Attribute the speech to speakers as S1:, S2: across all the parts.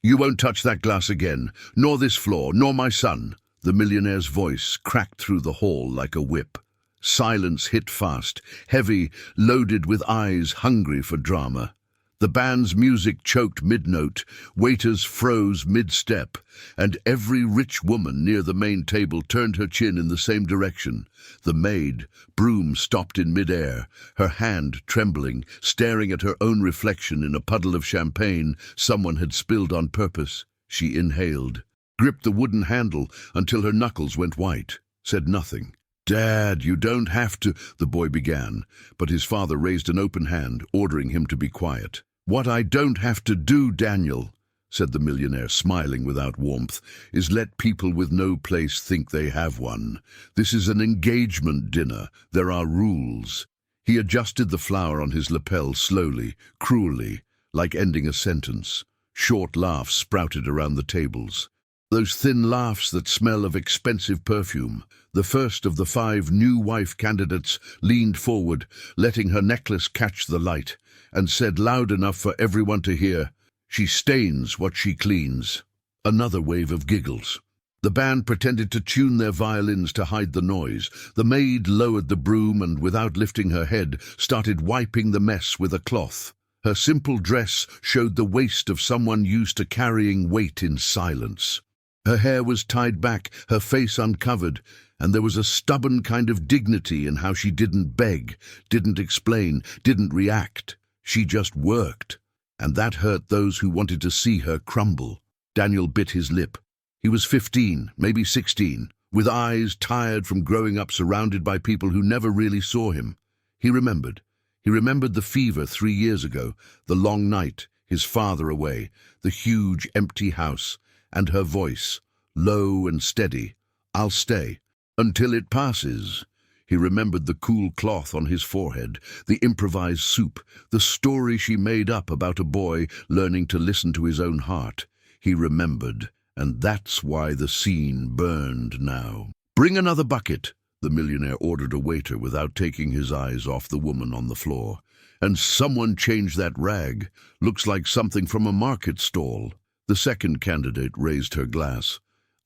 S1: You won't touch that glass again, nor this floor, nor my son. The millionaire's voice cracked through the hall like a whip. Silence hit fast, heavy, loaded with eyes hungry for drama. The band's music choked mid-note, waiters froze mid-step, and every rich woman near the main table turned her chin in the same direction. The maid, broom stopped in mid-air, her hand trembling, staring at her own reflection in a puddle of champagne someone had spilled on purpose. She inhaled, gripped the wooden handle until her knuckles went white, said nothing. "Dad, you don't have to," the boy began, but his father raised an open hand, ordering him to be quiet. "What I don't have to do, Daniel," said the millionaire, smiling without warmth, "is let people with no place think they have one. This is an engagement dinner. There are rules." He adjusted the flower on his lapel slowly, cruelly, like ending a sentence. Short laughs sprouted around the tables. Those thin laughs that smell of expensive perfume. The first of the 5 new wife candidates leaned forward, letting her necklace catch the light, and said loud enough for everyone to hear, "She stains what she cleans." Another wave of giggles. The band pretended to tune their violins to hide the noise. The maid lowered the broom and, without lifting her head, started wiping the mess with a cloth. Her simple dress showed the waist of someone used to carrying weight in silence. Her hair was tied back, her face uncovered, and there was a stubborn kind of dignity in how she didn't beg, didn't explain, didn't react. She just worked, and that hurt those who wanted to see her crumble. Daniel bit his lip. He was 15, maybe 16, with eyes tired from growing up surrounded by people who never really saw him. He remembered. He remembered the fever 3 years ago, the long night, his father away, the huge empty house, and her voice, low and steady, "I'll stay, until it passes." He remembered the cool cloth on his forehead, the improvised soup, the story she made up about a boy learning to listen to his own heart. He remembered, and that's why the scene burned now. "Bring another bucket," the millionaire ordered a waiter without taking his eyes off the woman on the floor. "And someone change that rag. Looks like something from a market stall." The second candidate raised her glass.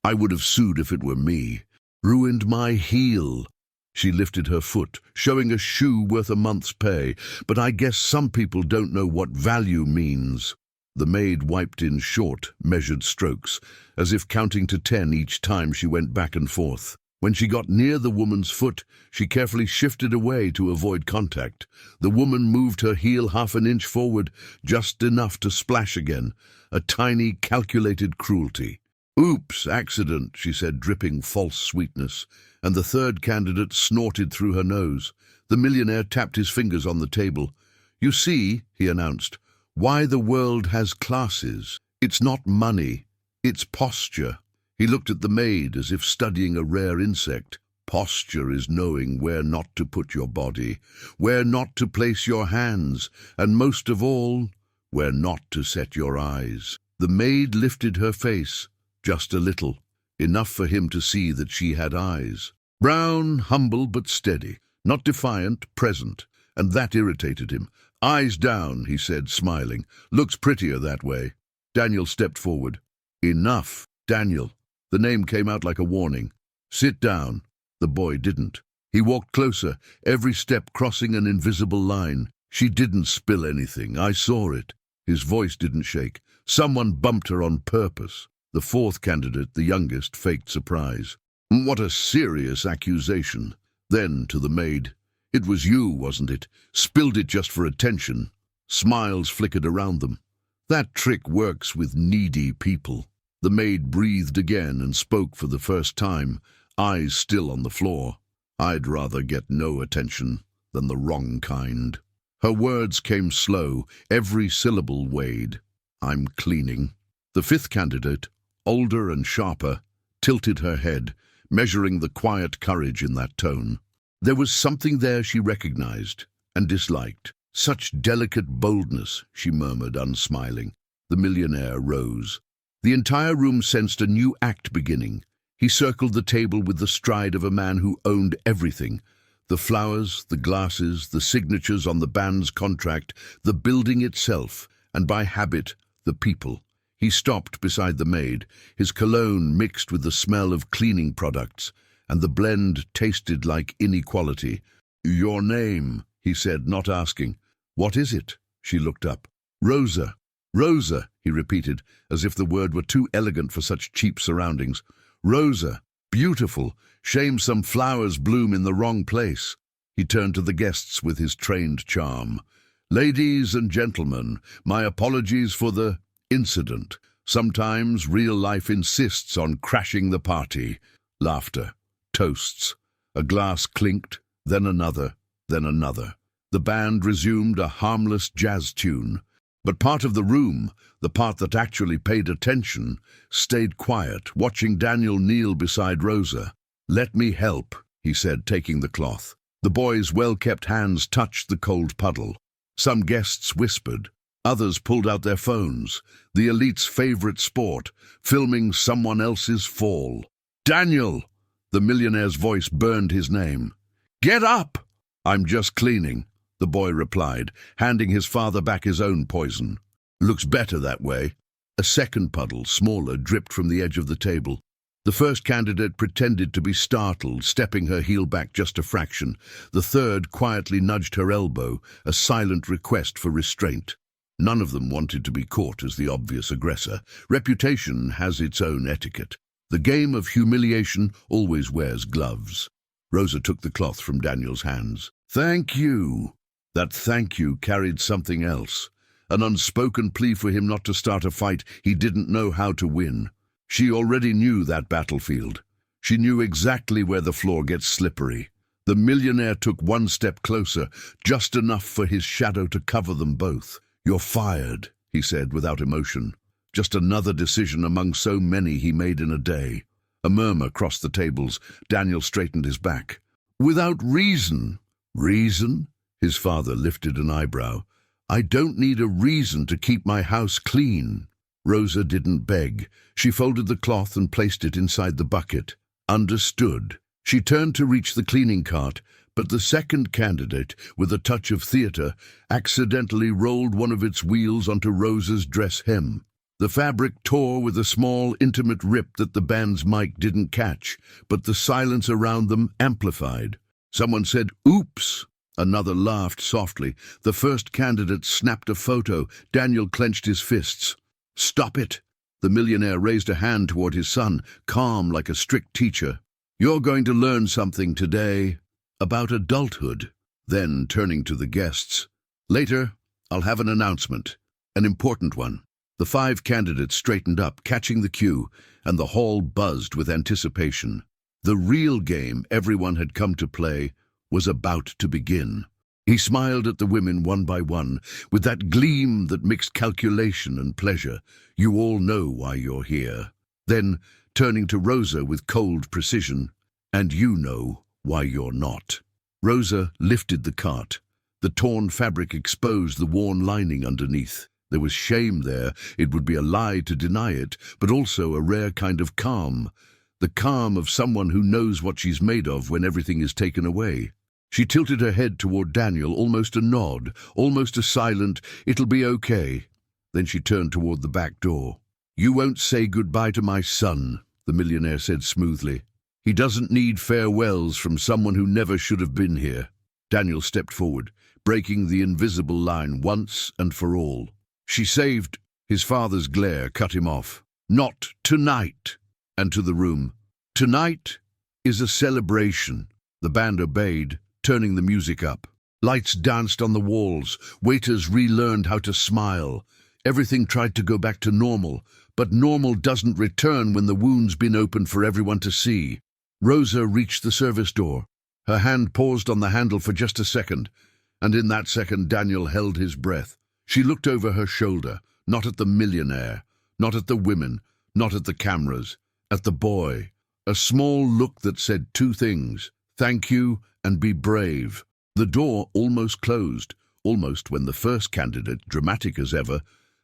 S1: "I would have sued if it were me. Ruined my heel." She lifted her foot, showing a shoe worth a month's pay, "But I guess some people don't know what value means." The maid wiped in short, measured strokes, as if counting to 10 each time she went back and forth. When she got near the woman's foot, she carefully shifted away to avoid contact. The woman moved her heel half an inch forward, just enough to splash again, a tiny, calculated cruelty. "Oops, accident," she said, dripping false sweetness, and the third candidate snorted through her nose. The millionaire tapped his fingers on the table. "You see," he announced, "why the world has classes. It's not money, it's posture." He looked at the maid as if studying a rare insect. Posture is knowing where not to put your body, where not to place your hands, and most of all, where not to set your eyes. The maid lifted her face, just a little, enough for him to see that she had eyes. Brown, humble but steady, not defiant, present, and that irritated him. "Eyes down," he said, smiling. "Looks prettier that way." Daniel stepped forward. "Enough, Daniel." The name came out like a warning. "Sit down." The boy didn't. He walked closer, every step crossing an invisible line. "She didn't spill anything. I saw it." His voice didn't shake. "Someone bumped her on purpose." The fourth candidate, the youngest, faked surprise. "What a serious accusation." Then to the maid, "It was you, wasn't it? Spilled it just for attention." Smiles flickered around them. "That trick works with needy people." The maid breathed again and spoke for the first time, eyes still on the floor. "I'd rather get no attention than the wrong kind." Her words came slow, every syllable weighed. "I'm cleaning." The fifth candidate, older and sharper, tilted her head, measuring the quiet courage in that tone. There was something there she recognized and disliked. "Such delicate boldness," she murmured, unsmiling. The millionaire rose. The entire room sensed a new act beginning. He circled the table with the stride of a man who owned everything. The flowers, the glasses, the signatures on the band's contract, the building itself, and by habit, the people. He stopped beside the maid, his cologne mixed with the smell of cleaning products, and the blend tasted like inequality. "Your name," he said, not asking. "What is it?" She looked up. "Rosa." "Rosa," he repeated, as if the word were too elegant for such cheap surroundings. "Rosa. Beautiful. Shame some flowers bloom in the wrong place." He turned to the guests with his trained charm. "Ladies and gentlemen, my apologies for the incident. Sometimes real life insists on crashing the party." Laughter. Toasts. A glass clinked, then another, then another. The band resumed a harmless jazz tune. But part of the room, the part that actually paid attention, stayed quiet, watching Daniel kneel beside Rosa. "Let me help," he said, taking the cloth. The boys' well-kept hands touched the cold puddle. Some guests whispered. Others pulled out their phones, the elite's favorite sport, filming someone else's fall. "Daniel!" The millionaire's voice burned his name. "Get up!" "I'm just cleaning," the boy replied, handing his father back his own poison. "Looks better that way." A second puddle, smaller, dripped from the edge of the table. The first candidate pretended to be startled, stepping her heel back just a fraction. The third quietly nudged her elbow, a silent request for restraint. None of them wanted to be caught as the obvious aggressor. Reputation has its own etiquette. The game of humiliation always wears gloves. Rosa took the cloth from Daniel's hands. "Thank you." That thank you carried something else, an unspoken plea for him not to start a fight he didn't know how to win. She already knew that battlefield. She knew exactly where the floor gets slippery. The millionaire took one step closer, just enough for his shadow to cover them both. "You're fired," he said without emotion. Just another decision among so many he made in a day. A murmur crossed the tables. Daniel straightened his back. "Without reason." "Reason?" His father lifted an eyebrow. "I don't need a reason to keep my house clean." Rosa didn't beg. She folded the cloth and placed it inside the bucket. "Understood." She turned to reach the cleaning cart, but the second candidate, with a touch of theater, accidentally rolled one of its wheels onto Rosa's dress hem. The fabric tore with a small, intimate rip that the band's mic didn't catch, but the silence around them amplified. Someone said, "Oops!" Another laughed softly. The first candidate snapped a photo. Daniel clenched his fists. "Stop it!" The millionaire raised a hand toward his son, calm like a strict teacher. "You're going to learn something today about adulthood." Then, turning to the guests, "Later, I'll have an announcement, an important one." The 5 candidates straightened up, catching the cue, and the hall buzzed with anticipation. The real game everyone had come to play was about to begin. He smiled at the women one by one, with that gleam that mixed calculation and pleasure. "You all know why you're here." Then, turning to Rosa with cold precision, "And you know why you're not." Rosa lifted the cart. The torn fabric exposed the worn lining underneath. There was shame there. It would be a lie to deny it, but also a rare kind of calm. The calm of someone who knows what she's made of when everything is taken away. She tilted her head toward Daniel, almost a nod, almost a silent, "It'll be okay." Then she turned toward the back door. "You won't say goodbye to my son," the millionaire said smoothly. "He doesn't need farewells from someone who never should have been here." Daniel stepped forward, breaking the invisible line once and for all. "She saved—" His father's glare cut him off. "Not tonight." And to the room, "Tonight is a celebration." The band obeyed, turning the music up. Lights danced on the walls. Waiters relearned how to smile. Everything tried to go back to normal, but normal doesn't return when the wound's been opened for everyone to see. Rosa reached the service door. Her hand paused on the handle for just a second, and in that second Daniel held his breath. She looked over her shoulder, not at the millionaire, not at the women, not at the cameras, at the boy. A small look that said 2 things, "Thank you and be brave." The door almost closed, almost when the first candidate, dramatic as ever,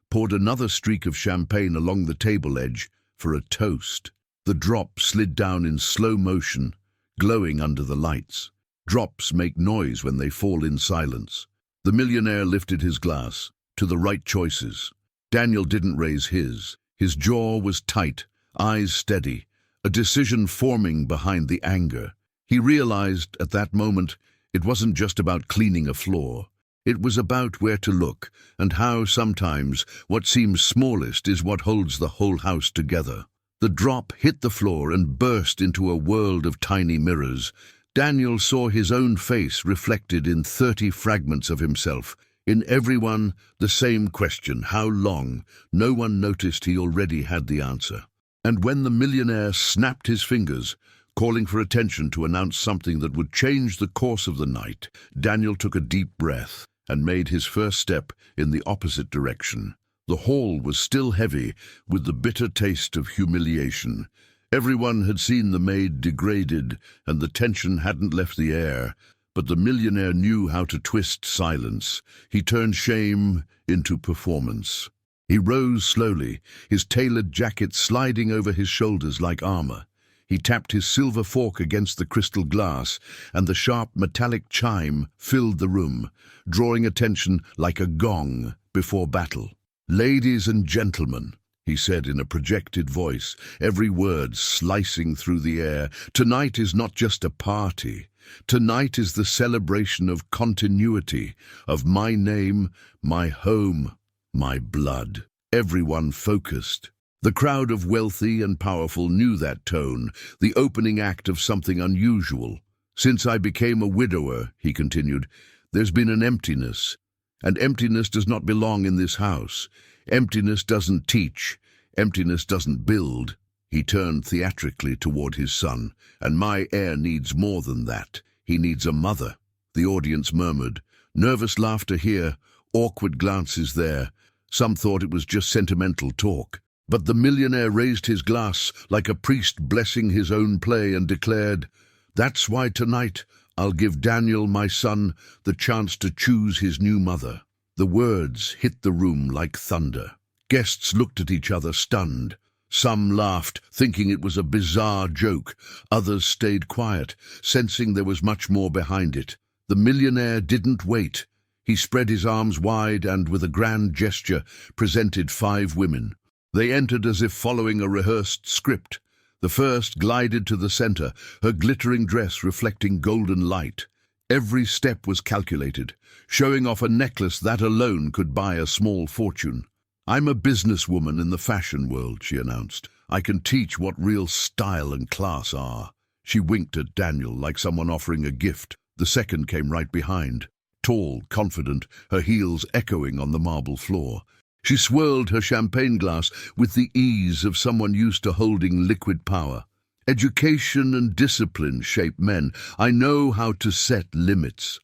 S1: poured another streak of champagne along the table edge for a toast. The drop slid down in slow motion, glowing under the lights. Drops make noise when they fall in silence. The millionaire lifted his glass to the right choices. Daniel didn't raise his. His jaw was tight, eyes steady, a decision forming behind the anger. He realized at that moment it wasn't just about cleaning a floor. It was about where to look and how sometimes what seems smallest is what holds the whole house together. The drop hit the floor and burst into a world of tiny mirrors. Daniel saw his own face reflected in 30 fragments of himself. In every one, the same question, how long? No one noticed he already had the answer. And when the millionaire snapped his fingers, calling for attention to announce something that would change the course of the night, Daniel took a deep breath and made his first step in the opposite direction. The hall was still heavy with the bitter taste of humiliation. Everyone had seen the maid degraded, and the tension hadn't left the air. But the millionaire knew how to twist silence. He turned shame into performance. He rose slowly, his tailored jacket sliding over his shoulders like armor. He tapped his silver fork against the crystal glass, and the sharp metallic chime filled the room, drawing attention like a gong before battle. "Ladies and gentlemen," he said in a projected voice, every word slicing through the air, "tonight is not just a party. Tonight is the celebration of continuity, of my name, my home, my blood." Everyone focused. The crowd of wealthy and powerful knew that tone, the opening act of something unusual. "Since I became a widower," he continued, "there's been an emptiness. And emptiness does not belong in this house. Emptiness doesn't teach. Emptiness doesn't build." He turned theatrically toward his son. "And my heir needs more than that. He needs a mother." The audience murmured. Nervous laughter here, awkward glances there. Some thought it was just sentimental talk. But the millionaire raised his glass like a priest blessing his own play and declared, "That's why tonight I'll give Daniel, my son, the chance to choose his new mother." The words hit the room like thunder. Guests looked at each other stunned. Some laughed, thinking it was a bizarre joke. Others stayed quiet, sensing there was much more behind it. The millionaire didn't wait. He spread his arms wide and, with a grand gesture, presented 5 women. They entered as if following a rehearsed script. The first glided to the center, her glittering dress reflecting golden light. Every step was calculated, showing off a necklace that alone could buy a small fortune. "I'm a businesswoman in the fashion world," she announced. "I can teach what real style and class are." She winked at Daniel like someone offering a gift. The second came right behind, tall, confident, her heels echoing on the marble floor. She swirled her champagne glass with the ease of someone used to holding liquid power. "Education and discipline shape men. I know how to set limits."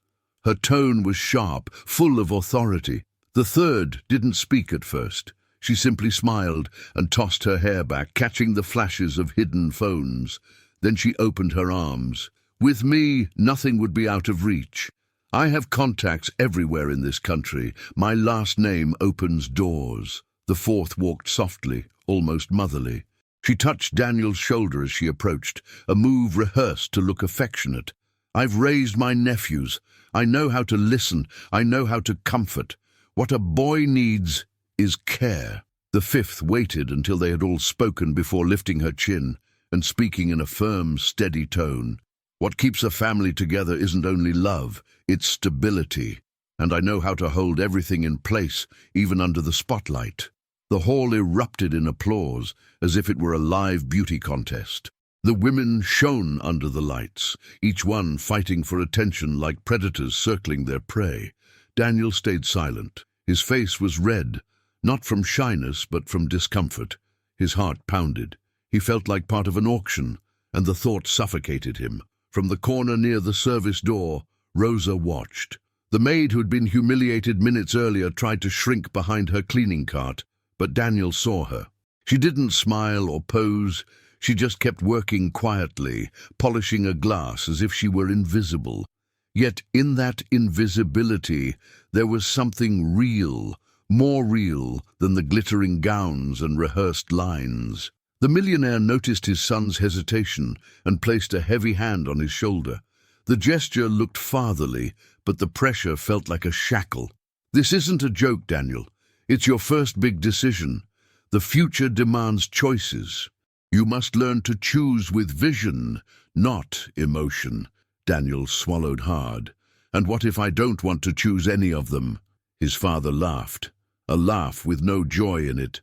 S1: Her tone was sharp, full of authority. The third didn't speak at first. She simply smiled and tossed her hair back, catching the flashes of hidden phones. Then she opened her arms. "With me, nothing would be out of reach. I have contacts everywhere in this country. My last name opens doors." The fourth walked softly, almost motherly. She touched Daniel's shoulder as she approached, a move rehearsed to look affectionate. "I've raised my nephews. I know how to listen. I know how to comfort. What a boy needs is care." The fifth waited until they had all spoken before lifting her chin and speaking in a firm, steady tone. "What keeps a family together isn't only love, it's stability. And I know how to hold everything in place, even under the spotlight." The hall erupted in applause, as if it were a live beauty contest. The women shone under the lights, each one fighting for attention like predators circling their prey. Daniel stayed silent. His face was red, not from shyness but from discomfort. His heart pounded. He felt like part of an auction, and the thought suffocated him. From the corner near the service door, Rosa watched. The maid who had been humiliated minutes earlier tried to shrink behind her cleaning cart, but Daniel saw her. She didn't smile or pose. She just kept working quietly, polishing a glass as if she were invisible. Yet in that invisibility there was something real, more real than the glittering gowns and rehearsed lines. The millionaire noticed his son's hesitation and placed a heavy hand on his shoulder. The gesture looked fatherly, but the pressure felt like a shackle. "This isn't a joke, Daniel. It's your first big decision. The The future demands choices. You must learn to choose with vision, not emotion. Daniel swallowed hard. And what if I don't want to choose any of them? His father laughed, a laugh with no joy in it.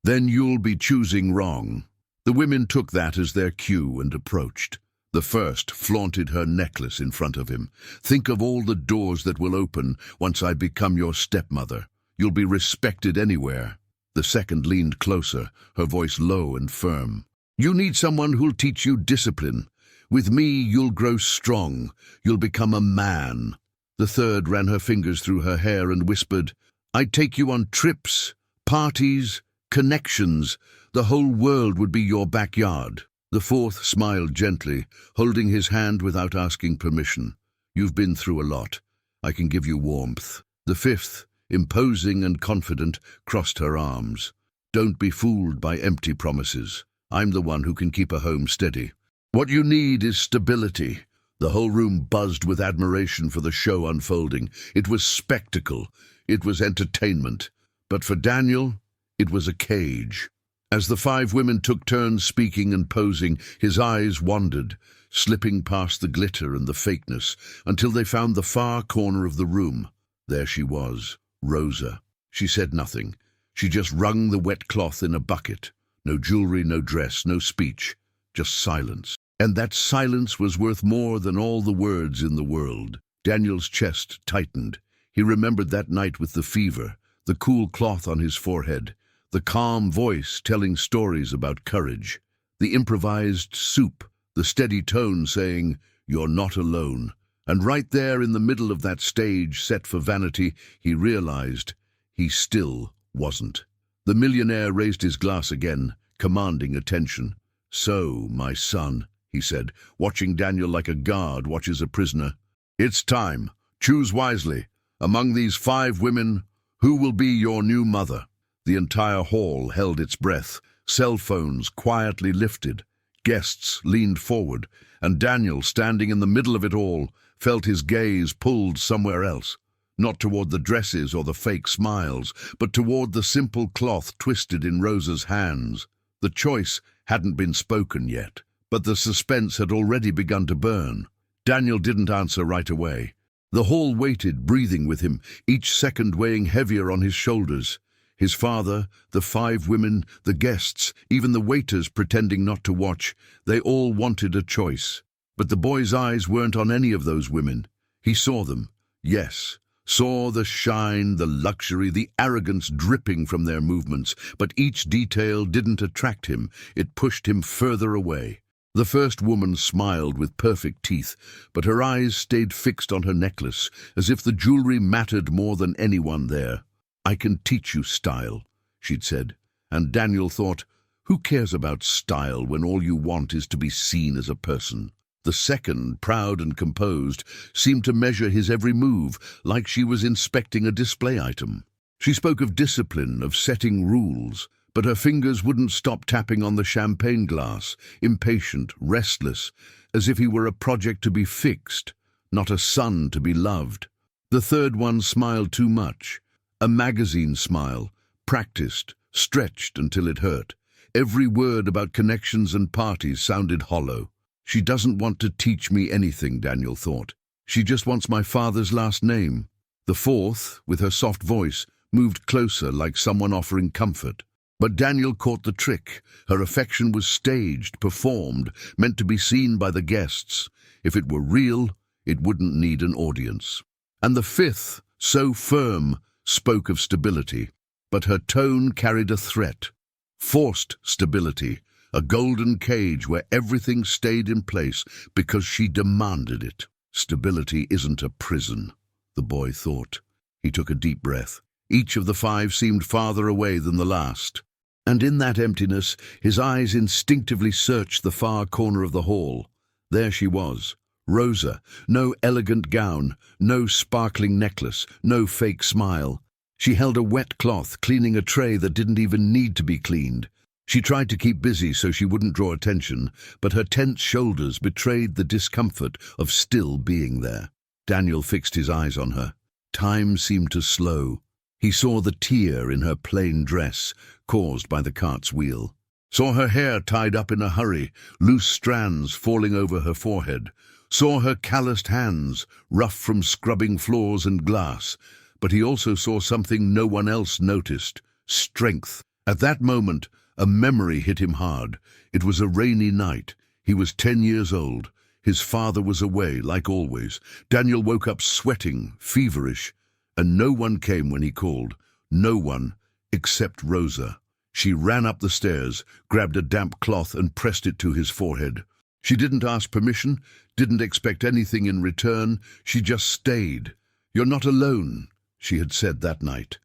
S1: Then you'll be choosing wrong. The women took that as their cue and approached. The first flaunted her necklace in front of him. Think of all the doors that will open once I become your stepmother. You'll be respected anywhere. The second leaned closer, her voice low and firm. You need someone who'll teach you discipline. With me, you'll grow strong. You'll become a man. The third ran her fingers through her hair and whispered, I'd take you on trips, parties, connections. The whole world would be your backyard. The fourth smiled gently, holding his hand without asking permission. You've been through a lot. I can give you warmth. The fifth, imposing and confident, crossed her arms. Don't be fooled by empty promises. I'm the one who can keep a home steady. What you need is stability. The whole room buzzed with admiration for the show unfolding. It was spectacle. It was entertainment. But for Daniel, it was a cage. As the five women took turns speaking and posing, his eyes wandered, slipping past the glitter and the fakeness, until they found the far corner of the room. There she was, Rosa. She said nothing. She just wrung the wet cloth in a bucket. No jewelry, no dress, no speech, just silence. And that silence was worth more than all the words in the world. Daniel's chest tightened. He remembered that night with the fever, the cool cloth on his forehead, the calm voice telling stories about courage, the improvised soup, the steady tone saying, You're not alone. And right there in the middle of that stage set for vanity, he realized he still wasn't. The millionaire raised his glass again, commanding attention. So, my son, he said, watching Daniel like a guard watches a prisoner. It's time. Choose wisely. Among these 5 women, who will be your new mother? The entire hall held its breath. Cell phones quietly lifted. Guests leaned forward, and Daniel, standing in the middle of it all, felt his gaze pulled somewhere else. Not toward the dresses or the fake smiles, but toward the simple cloth twisted in Rosa's hands. The choice hadn't been spoken yet, but the suspense had already begun to burn. Daniel didn't answer right away. The hall waited, breathing with him, each second weighing heavier on his shoulders. His father, the 5 women, the guests, even the waiters pretending not to watch, they all wanted a choice. But the boy's eyes weren't on any of those women. He saw them, yes, saw the shine, the luxury, the arrogance dripping from their movements, but each detail didn't attract him. It pushed him further away. The first woman smiled with perfect teeth, but her eyes stayed fixed on her necklace, as if the jewelry mattered more than anyone there. I can teach you style, she'd said, and Daniel thought, who cares about style when all you want is to be seen as a person? The second, proud and composed, seemed to measure his every move, like she was inspecting a display item. She spoke of discipline, of setting rules, but her fingers wouldn't stop tapping on the champagne glass, impatient, restless, as if he were a project to be fixed, not a son to be loved. The third one smiled too much. A magazine smile, practiced, stretched until it hurt. Every word about connections and parties sounded hollow. She doesn't want to teach me anything, Daniel thought. She just wants my father's last name. The fourth, with her soft voice, moved closer like someone offering comfort. But Daniel caught the trick. Her affection was staged, performed, meant to be seen by the guests. If it were real, it wouldn't need an audience. And the fifth, so firm, spoke of stability, but her tone carried a threat. Forced stability, a golden cage where everything stayed in place because she demanded it. Stability isn't a prison, the boy thought. He took a deep breath. Each of the 5 seemed farther away than the last. And in that emptiness, his eyes instinctively searched the far corner of the hall. There she was, Rosa, no elegant gown, no sparkling necklace, no fake smile. She held a wet cloth, cleaning a tray that didn't even need to be cleaned. She tried to keep busy so she wouldn't draw attention, but her tense shoulders betrayed the discomfort of still being there. Daniel fixed his eyes on her. Time seemed to slow. He saw the tear in her plain dress, caused by the cart's wheel. Saw her hair tied up in a hurry, loose strands falling over her forehead. Saw her calloused hands, rough from scrubbing floors and glass. But he also saw something no one else noticed: strength. At that moment, a memory hit him hard. It was a rainy night. He was 10 years old. His father was away, like always. Daniel woke up sweating, feverish, and no one came when he called. No one, except Rosa. She ran up the stairs, grabbed a damp cloth and pressed it to his forehead. She didn't ask permission, didn't expect anything in return. She just stayed. "You're not alone," she had said that night.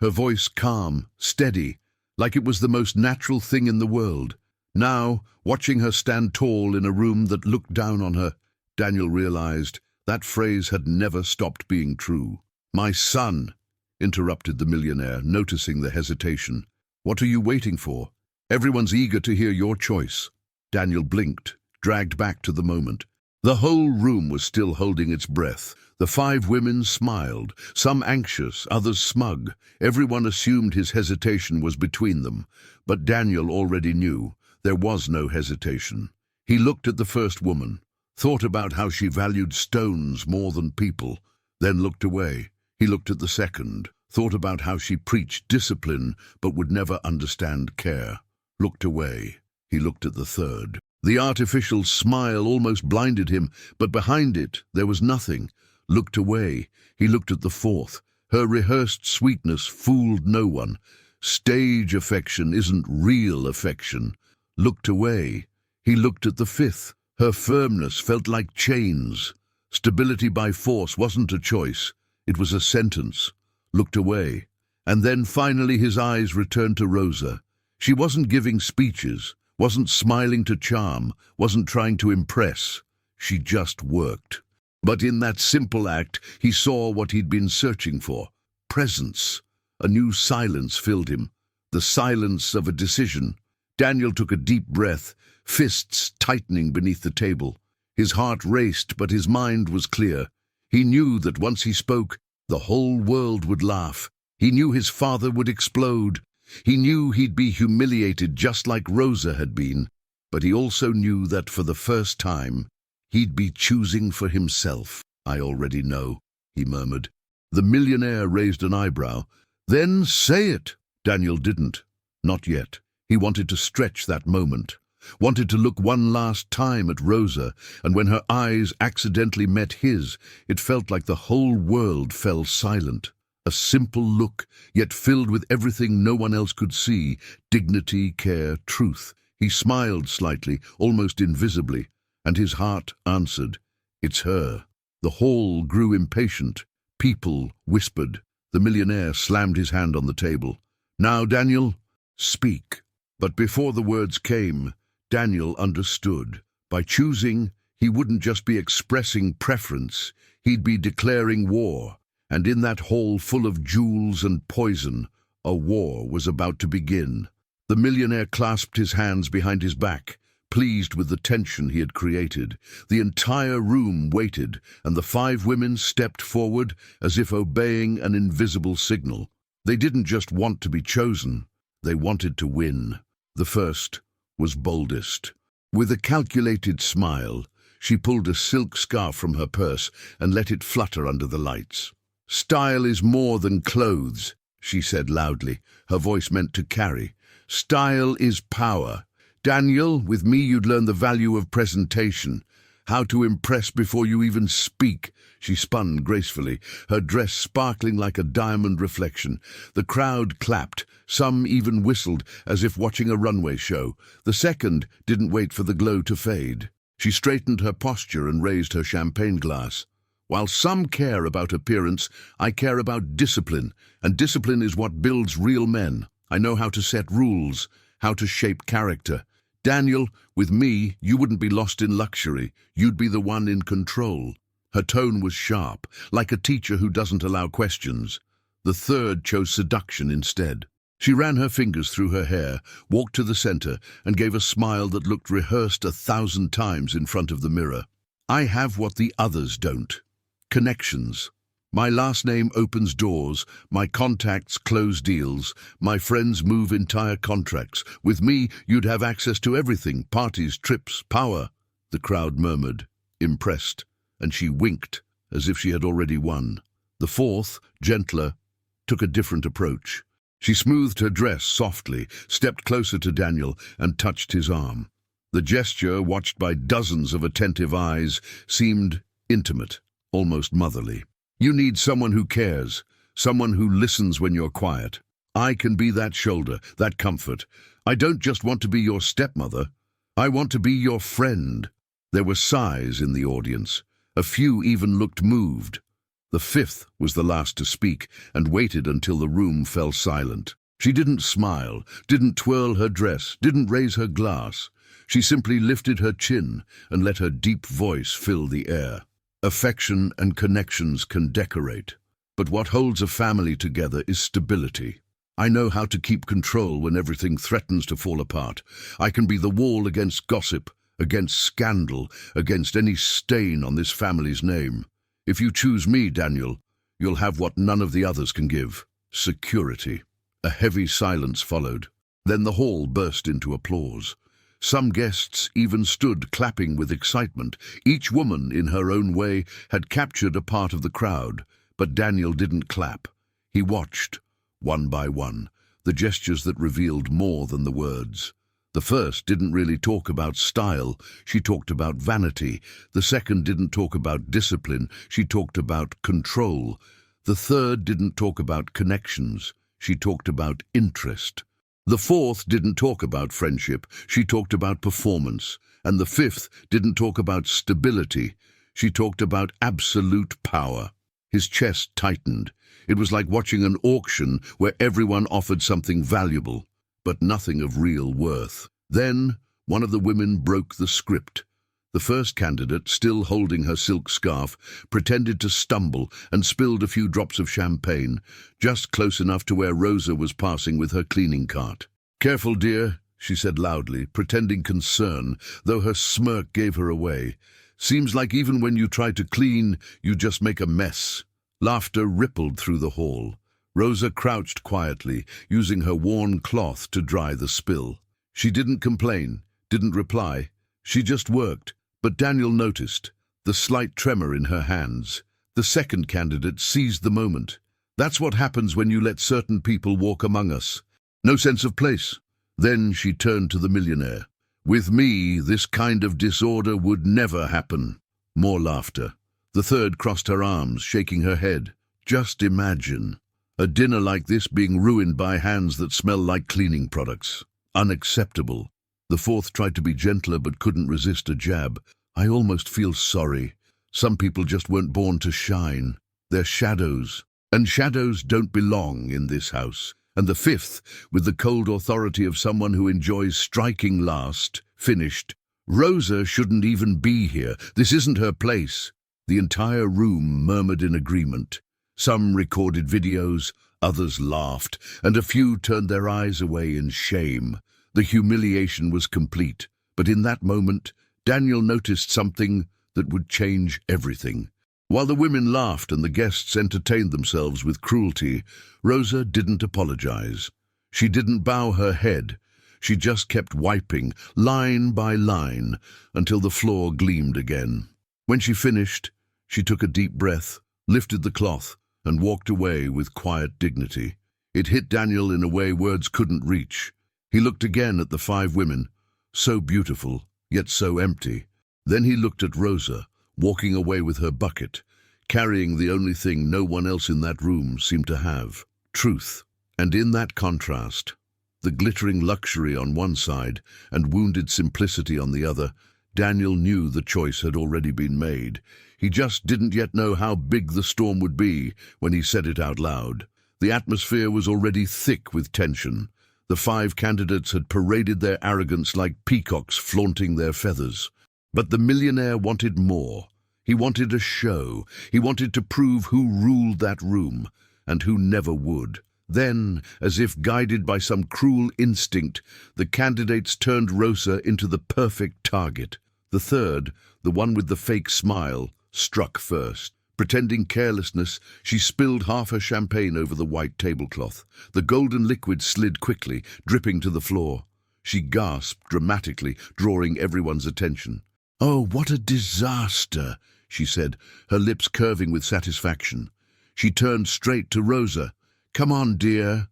S1: Her voice calm, steady, like it was the most natural thing in the world. Now, watching her stand tall in a room that looked down on her, Daniel realized that phrase had never stopped being true. "My son," interrupted the millionaire, noticing the hesitation. "What are you waiting for? Everyone's eager to hear your choice." Daniel blinked, dragged back to the moment. The whole room was still holding its breath. The 5 women smiled, some anxious, others smug. Everyone assumed his hesitation was between them, but Daniel already knew there was no hesitation. He looked at the first woman, thought about how she valued stones more than people, then looked away. He looked at the second, thought about how she preached discipline but would never understand care. Looked away. He looked at the third. The artificial smile almost blinded him, but behind it there was nothing. Looked away. He looked at the fourth. Her rehearsed sweetness fooled no one. Stage affection isn't real affection. Looked away. He looked at the fifth. Her firmness felt like chains. Stability by force wasn't a choice. It was a sentence. Looked away. And then finally his eyes returned to Rosa. She wasn't giving speeches, wasn't smiling to charm, wasn't trying to impress. She just worked. But in that simple act, he saw what he'd been searching for: presence. A new silence filled him, the silence of a decision. Daniel took a deep breath, fists tightening beneath the table. His heart raced, but his mind was clear. He knew that once he spoke, the whole world would laugh. He knew his father would explode. He knew he'd be humiliated just like Rosa had been. But he also knew that for the first time, he'd be choosing for himself. "I already know," he murmured. The millionaire raised an eyebrow. "Then say it." Daniel didn't. Not yet. He wanted to stretch that moment. Wanted to look one last time at Rosa, and when her eyes accidentally met his, it felt like the whole world fell silent. A simple look, yet filled with everything no one else could see: dignity, care, truth. He smiled slightly, almost invisibly, and his heart answered, "It's her." The hall grew impatient. People whispered. The millionaire slammed his hand on the table. "Now, Daniel, speak." But before the words came, Daniel understood. By choosing, he wouldn't just be expressing preference, he'd be declaring war. And in that hall full of jewels and poison, a war was about to begin. The millionaire clasped his hands behind his back, pleased with the tension he had created. The entire room waited, and the 5 women stepped forward as if obeying an invisible signal. They didn't just want to be chosen, they wanted to win. The first was boldest. With a calculated smile, she pulled a silk scarf from her purse and let it flutter under the lights. "Style is more than clothes," she said loudly, her voice meant to carry. "Style is power. Daniel, with me you'd learn the value of presentation, how to impress before you even speak." She spun gracefully, her dress sparkling like a diamond reflection. The crowd clapped, some even whistled as if watching a runway show. The second didn't wait for the glow to fade. She straightened her posture and raised her champagne glass. "While some care about appearance, I care about discipline, and discipline is what builds real men. I know how to set rules, how to shape character. Daniel, with me, you wouldn't be lost in luxury. You'd be the one in control." Her tone was sharp, like a teacher who doesn't allow questions. The third chose seduction instead. She ran her fingers through her hair, walked to the center, and gave a smile that looked rehearsed 1,000 times in front of the mirror. "I have what the others don't. Connections. My last name opens doors, my contacts close deals, my friends move entire contracts. With me, you'd have access to everything, parties, trips, power. The crowd murmured, impressed, and she winked, as if she had already won. The fourth, gentler, took a different approach. She smoothed her dress softly, stepped closer to Daniel, and touched his arm. The gesture, watched by dozens of attentive eyes, seemed intimate, almost motherly. You need someone who cares, someone who listens when you're quiet. I can be that shoulder, that comfort. I don't just want to be your stepmother. I want to be your friend. There were sighs in the audience. A few even looked moved. The fifth was the last to speak and waited until the room fell silent. She didn't smile, didn't twirl her dress, didn't raise her glass. She simply lifted her chin and let her deep voice fill the air. Affection and connections can decorate, but what holds a family together is stability. I know how to keep control when everything threatens to fall apart. I can be the wall against gossip, against scandal, against any stain on this family's name. If you choose me, Daniel, you'll have what none of the others can give: security. A heavy silence followed. Then the hall burst into applause. Some guests even stood clapping with excitement. Each woman, in her own way, had captured a part of the crowd, but Daniel didn't clap. He watched, one by one, the gestures that revealed more than the words. The first didn't really talk about style, she talked about vanity. The second didn't talk about discipline, she talked about control. The third didn't talk about connections, she talked about interest. The fourth didn't talk about friendship, she talked about performance. And the fifth didn't talk about stability, she talked about absolute power. His chest tightened. It was like watching an auction where everyone offered something valuable, but nothing of real worth. Then, one of the women broke the script. The first candidate, still holding her silk scarf, pretended to stumble and spilled a few drops of champagne, just close enough to where Rosa was passing with her cleaning cart. "Careful, dear," she said loudly, pretending concern, though her smirk gave her away. "Seems like even when you try to clean, you just make a mess." Laughter rippled through the hall. Rosa crouched quietly, using her worn cloth to dry the spill. She didn't complain, didn't reply. She just worked. But Daniel noticed the slight tremor in her hands. The second candidate seized the moment. "That's what happens when you let certain people walk among us. No sense of place." Then she turned to the millionaire. "With me, this kind of disorder would never happen." More laughter. The third crossed her arms, shaking her head. "Just imagine a dinner like this being ruined by hands that smell like cleaning products. Unacceptable." The fourth tried to be gentler but couldn't resist a jab. "I almost feel sorry. Some people just weren't born to shine. They're shadows. And shadows don't belong in this house." And the fifth, with the cold authority of someone who enjoys striking last, finished. "Rosa shouldn't even be here. This isn't her place." The entire room murmured in agreement. Some recorded videos, others laughed, and a few turned their eyes away in shame. The humiliation was complete, but in that moment, Daniel noticed something that would change everything. While the women laughed and the guests entertained themselves with cruelty, Rosa didn't apologize. She didn't bow her head. She just kept wiping, line by line, until the floor gleamed again. When she finished, she took a deep breath, lifted the cloth, and walked away with quiet dignity. It hit Daniel in a way words couldn't reach. He looked again at the 5 women, so beautiful, yet so empty. Then he looked at Rosa, walking away with her bucket, carrying the only thing no one else in that room seemed to have: truth. And in that contrast, the glittering luxury on one side and wounded simplicity on the other, Daniel knew the choice had already been made. He just didn't yet know how big the storm would be when he said it out loud. The atmosphere was already thick with tension. The 5 candidates had paraded their arrogance like peacocks flaunting their feathers. But the millionaire wanted more. He wanted a show. He wanted to prove who ruled that room, and who never would. Then, as if guided by some cruel instinct, the candidates turned Rosa into the perfect target. The third, the one with the fake smile, struck first. Pretending carelessness, she spilled half her champagne over the white tablecloth. The golden liquid slid quickly, dripping to the floor. She gasped dramatically, drawing everyone's attention. "Oh, what a disaster," she said, her lips curving with satisfaction. She turned straight to Rosa. "Come on, dear.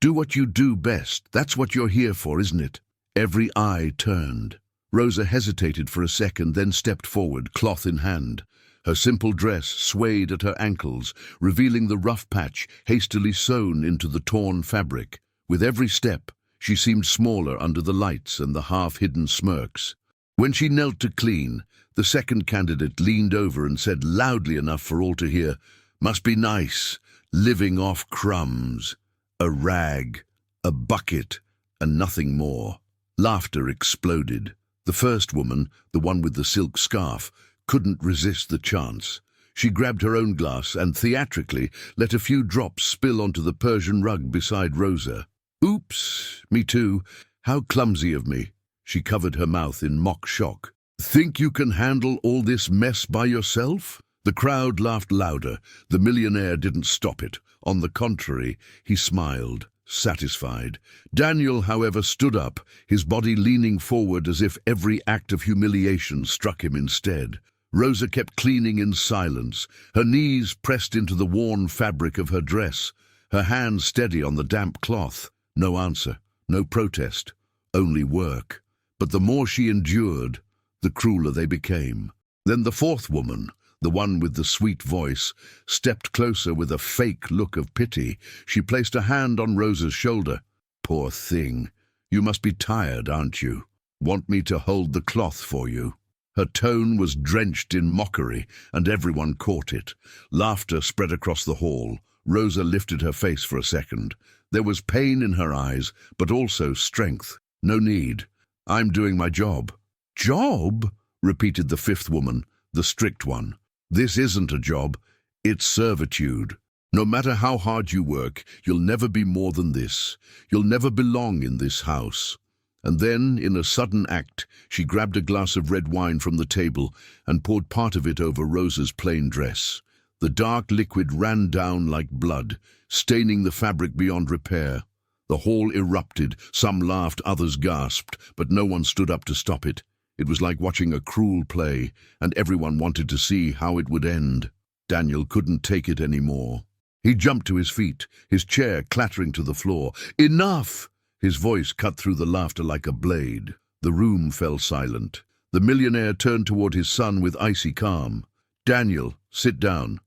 S1: Do what you do best. That's what you're here for, isn't it?" Every eye turned. Rosa hesitated for a second, then stepped forward, cloth in hand. Her simple dress swayed at her ankles, revealing the rough patch hastily sewn into the torn fabric. With every step, she seemed smaller under the lights and the half-hidden smirks. When she knelt to clean, the second candidate leaned over and said loudly enough for all to hear, "Must be nice, living off crumbs. A rag, a bucket, and nothing more." Laughter exploded. The first woman, the one with the silk scarf, couldn't resist the chance. She grabbed her own glass and theatrically let a few drops spill onto the Persian rug beside Rosa. "Oops, me too. How clumsy of me." She covered her mouth in mock shock. "Think you can handle all this mess by yourself?" The crowd laughed louder. The millionaire didn't stop it. On the contrary, he smiled, satisfied. Daniel, however, stood up, his body leaning forward as if every act of humiliation struck him instead. Rosa kept cleaning in silence, her knees pressed into the worn fabric of her dress, her hands steady on the damp cloth. No answer, no protest, only work. But the more she endured, the crueler they became. Then the fourth woman, the one with the sweet voice, stepped closer with a fake look of pity. She placed a hand on Rosa's shoulder. "Poor thing, you must be tired, aren't you? Want me to hold the cloth for you?" Her tone was drenched in mockery, and everyone caught it. Laughter spread across the hall. Rosa lifted her face for a second. There was pain in her eyes, but also strength. "No need. I'm doing my job." "Job?" repeated the fifth woman, the strict one. "This isn't a job, it's servitude. No matter how hard you work, you'll never be more than this. You'll never belong in this house." And then, in a sudden act, she grabbed a glass of red wine from the table and poured part of it over Rosa's plain dress. The dark liquid ran down like blood, staining the fabric beyond repair. The hall erupted, some laughed, others gasped, but no one stood up to stop it. It was like watching a cruel play, and everyone wanted to see how it would end. Daniel couldn't take it anymore. He jumped to his feet, his chair clattering to the floor. "Enough!" His voice cut through the laughter like a blade. The room fell silent. The millionaire turned toward his son with icy calm. "Daniel, sit down."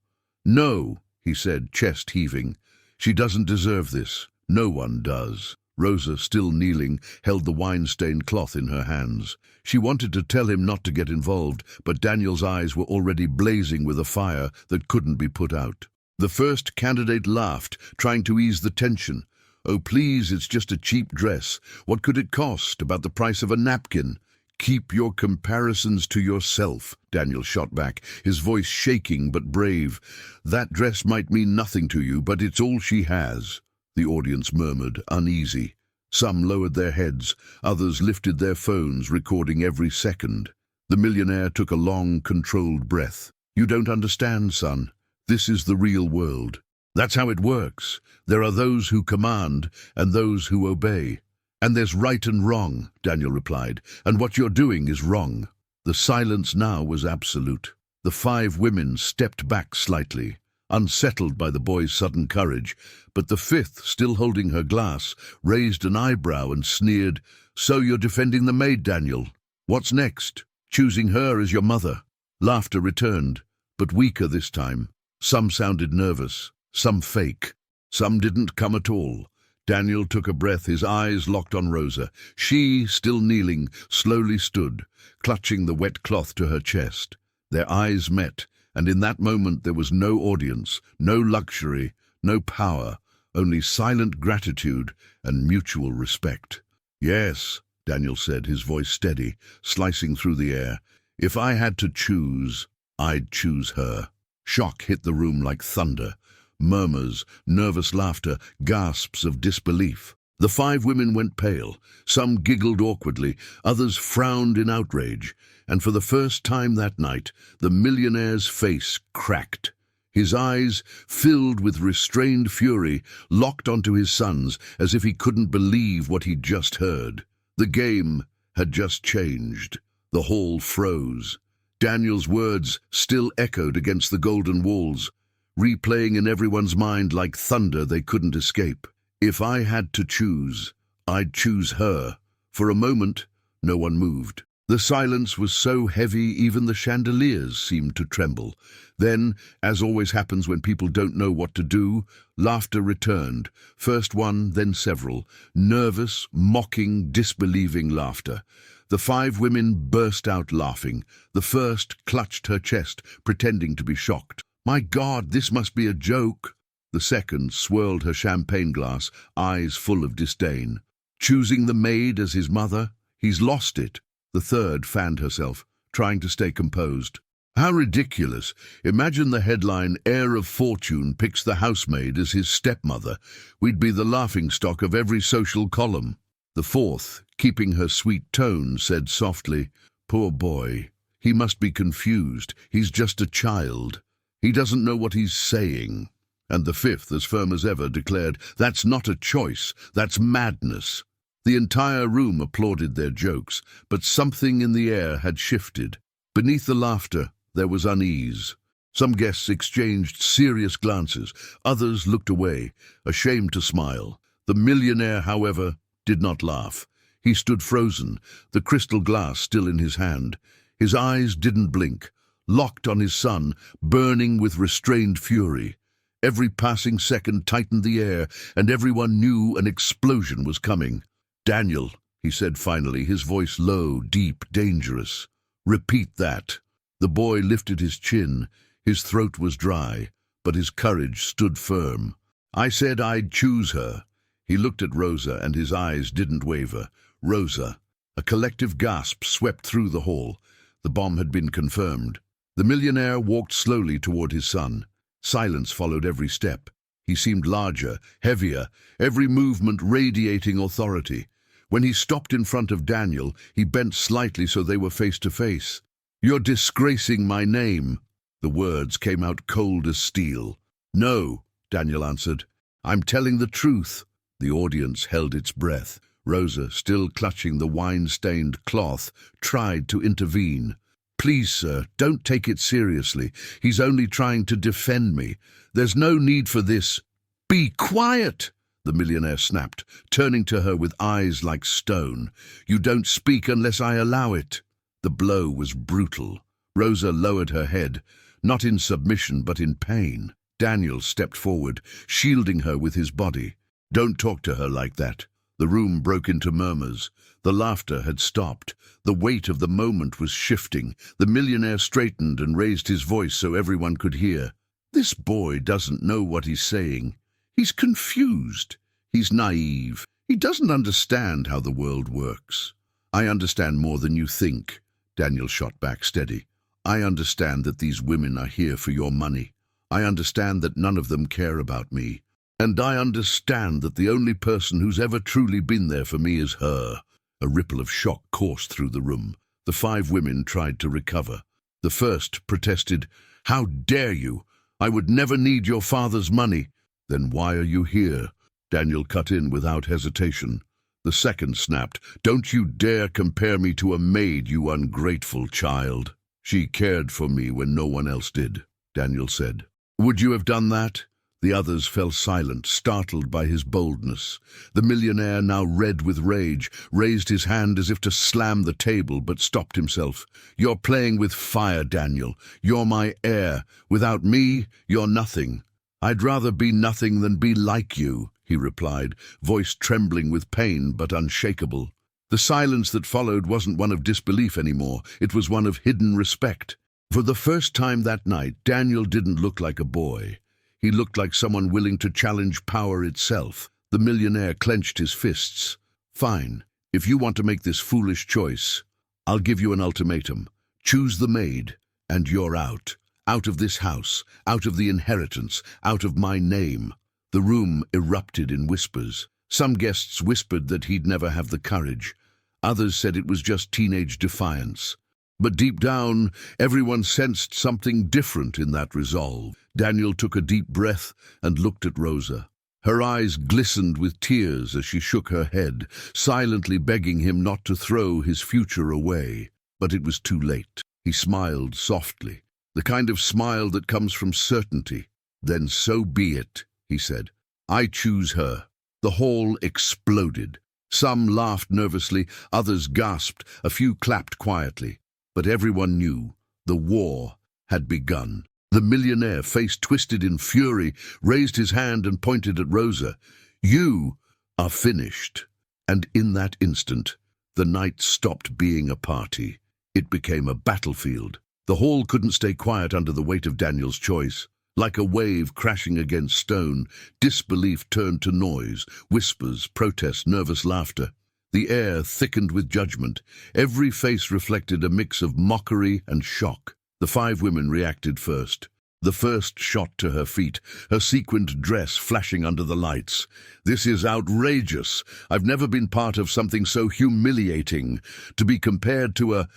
S1: "No," he said, chest heaving. "She doesn't deserve this. No one does." Rosa, still kneeling, held the wine-stained cloth in her hands. She wanted to tell him not to get involved, but Daniel's eyes were already blazing with a fire that couldn't be put out. The first candidate laughed, trying to ease the tension. "Oh, please, it's just a cheap dress. What could it cost? About the price of a napkin." "Keep your comparisons to yourself," Daniel shot back, his voice shaking but brave. "That dress might mean nothing to you, but it's all she has." The audience murmured, uneasy. Some lowered their heads, others lifted their phones, recording every second. The millionaire took a long, controlled breath. "You don't understand, son. This is the real world. That's how it works. There are those who command and those who obey." "And there's right and wrong," Daniel replied, "and what you're doing is wrong." The silence now was absolute. The 5 women stepped back slightly, unsettled by the boy's sudden courage, but the fifth, still holding her glass, raised an eyebrow and sneered, "So you're defending the maid, Daniel? What's next? Choosing her as your mother?" Laughter returned, but weaker this time. Some sounded nervous, some fake, some didn't come at all. Daniel took a breath, his eyes locked on Rosa. She, still kneeling, slowly stood, clutching the wet cloth to her chest. Their eyes met, and in that moment there was no audience, no luxury, no power, only silent gratitude and mutual respect. "Yes," Daniel said, his voice steady, slicing through the air. "If I had to choose, I'd choose her." Shock hit the room like thunder. Murmurs, nervous laughter, gasps of disbelief. The 5 women went pale. Some giggled awkwardly, others frowned in outrage. And for the first time that night, the millionaire's face cracked. His eyes, filled with restrained fury, locked onto his son's as if he couldn't believe what he'd just heard. The game had just changed. The hall froze. Daniel's words still echoed against the golden walls, replaying in everyone's mind like thunder they couldn't escape. If I had to choose, I'd choose her. For a moment, no one moved. The silence was so heavy even the chandeliers seemed to tremble. Then, as always happens when people don't know what to do, laughter returned. First one, then several. Nervous, mocking, disbelieving laughter. The 5 women burst out laughing. The first clutched her chest, pretending to be shocked. "My God, this must be a joke." The second swirled her champagne glass, eyes full of disdain. Choosing the maid as his mother? He's lost it. The third fanned herself, trying to stay composed. How ridiculous. Imagine the headline, "Heir of Fortune picks the housemaid as his stepmother." We'd be the laughingstock of every social column. The fourth, keeping her sweet tone, said softly, "Poor boy. He must be confused. He's just a child. He doesn't know what he's saying." And the fifth, as firm as ever, declared, "That's not a choice. That's madness." The entire room applauded their jokes, but something in the air had shifted. Beneath the laughter, there was unease. Some guests exchanged serious glances. Others looked away, ashamed to smile. The millionaire, however, did not laugh. He stood frozen, the crystal glass still in his hand. His eyes didn't blink, locked on his son, burning with restrained fury. Every passing second tightened the air, and everyone knew an explosion was coming. "Daniel," he said finally, his voice low, deep, dangerous. "Repeat that." The boy lifted his chin. His throat was dry, but his courage stood firm. "I said I'd choose her." He looked at Rosa, and his eyes didn't waver. Rosa. A collective gasp swept through the hall. The bomb had been confirmed. The millionaire walked slowly toward his son. Silence followed every step. He seemed larger, heavier, every movement radiating authority. When he stopped in front of Daniel, he bent slightly so they were face to face. "You're disgracing my name." The words came out cold as steel. "No," Daniel answered. "I'm telling the truth." The audience held its breath. Rosa, still clutching the wine-stained cloth, tried to intervene. "Please, sir, don't take it seriously. He's only trying to defend me. There's no need for this." "Be quiet!" the millionaire snapped, turning to her with eyes like stone. "You don't speak unless I allow it." The blow was brutal. Rosa lowered her head, not in submission but in pain. Daniel stepped forward, shielding her with his body. "Don't talk to her like that." The room broke into murmurs. The laughter had stopped. The weight of the moment was shifting. The millionaire straightened and raised his voice so everyone could hear. "This boy doesn't know what he's saying. He's confused. He's naive. He doesn't understand how the world works." "I understand more than you think," Daniel shot back steady. "I understand that these women are here for your money. I understand that none of them care about me. And I understand that the only person who's ever truly been there for me is her." A ripple of shock coursed through the room. The 5 women tried to recover. The first protested, "How dare you? I would never need your father's money." "Then why are you here?" Daniel cut in without hesitation. The second snapped, "Don't you dare compare me to a maid, you ungrateful child." "She cared for me when no one else did," Daniel said. "Would you have done that?" The others fell silent, startled by his boldness. The millionaire, now red with rage, raised his hand as if to slam the table, but stopped himself. "You're playing with fire, Daniel. You're my heir. Without me, you're nothing." "I'd rather be nothing than be like you," he replied, voice trembling with pain but unshakable. The silence that followed wasn't one of disbelief anymore. It was one of hidden respect. For the first time that night, Daniel didn't look like a boy. He looked like someone willing to challenge power itself. The millionaire clenched his fists. "Fine. If you want to make this foolish choice, I'll give you an ultimatum. Choose the maid, and you're out. Out of this house, out of the inheritance, out of my name." The room erupted in whispers. Some guests whispered that he'd never have the courage. Others said it was just teenage defiance. But deep down, everyone sensed something different in that resolve. Daniel took a deep breath and looked at Rosa. Her eyes glistened with tears as she shook her head, silently begging him not to throw his future away. But it was too late. He smiled softly, the kind of smile that comes from certainty. "Then so be it," he said. "I choose her." The hall exploded. Some laughed nervously, others gasped, a few clapped quietly. But everyone knew the war had begun. The millionaire, face twisted in fury, raised his hand and pointed at Rosa. "You are finished." And in that instant, the night stopped being a party. It became a battlefield. The hall couldn't stay quiet under the weight of Daniel's choice. Like a wave crashing against stone, disbelief turned to noise, whispers, protests, nervous laughter. The air thickened with judgment. Every face reflected a mix of mockery and shock. The 5 women reacted first. The first shot to her feet, her sequined dress flashing under the lights. "This is outrageous. I've never been part of something so humiliating. To be compared to a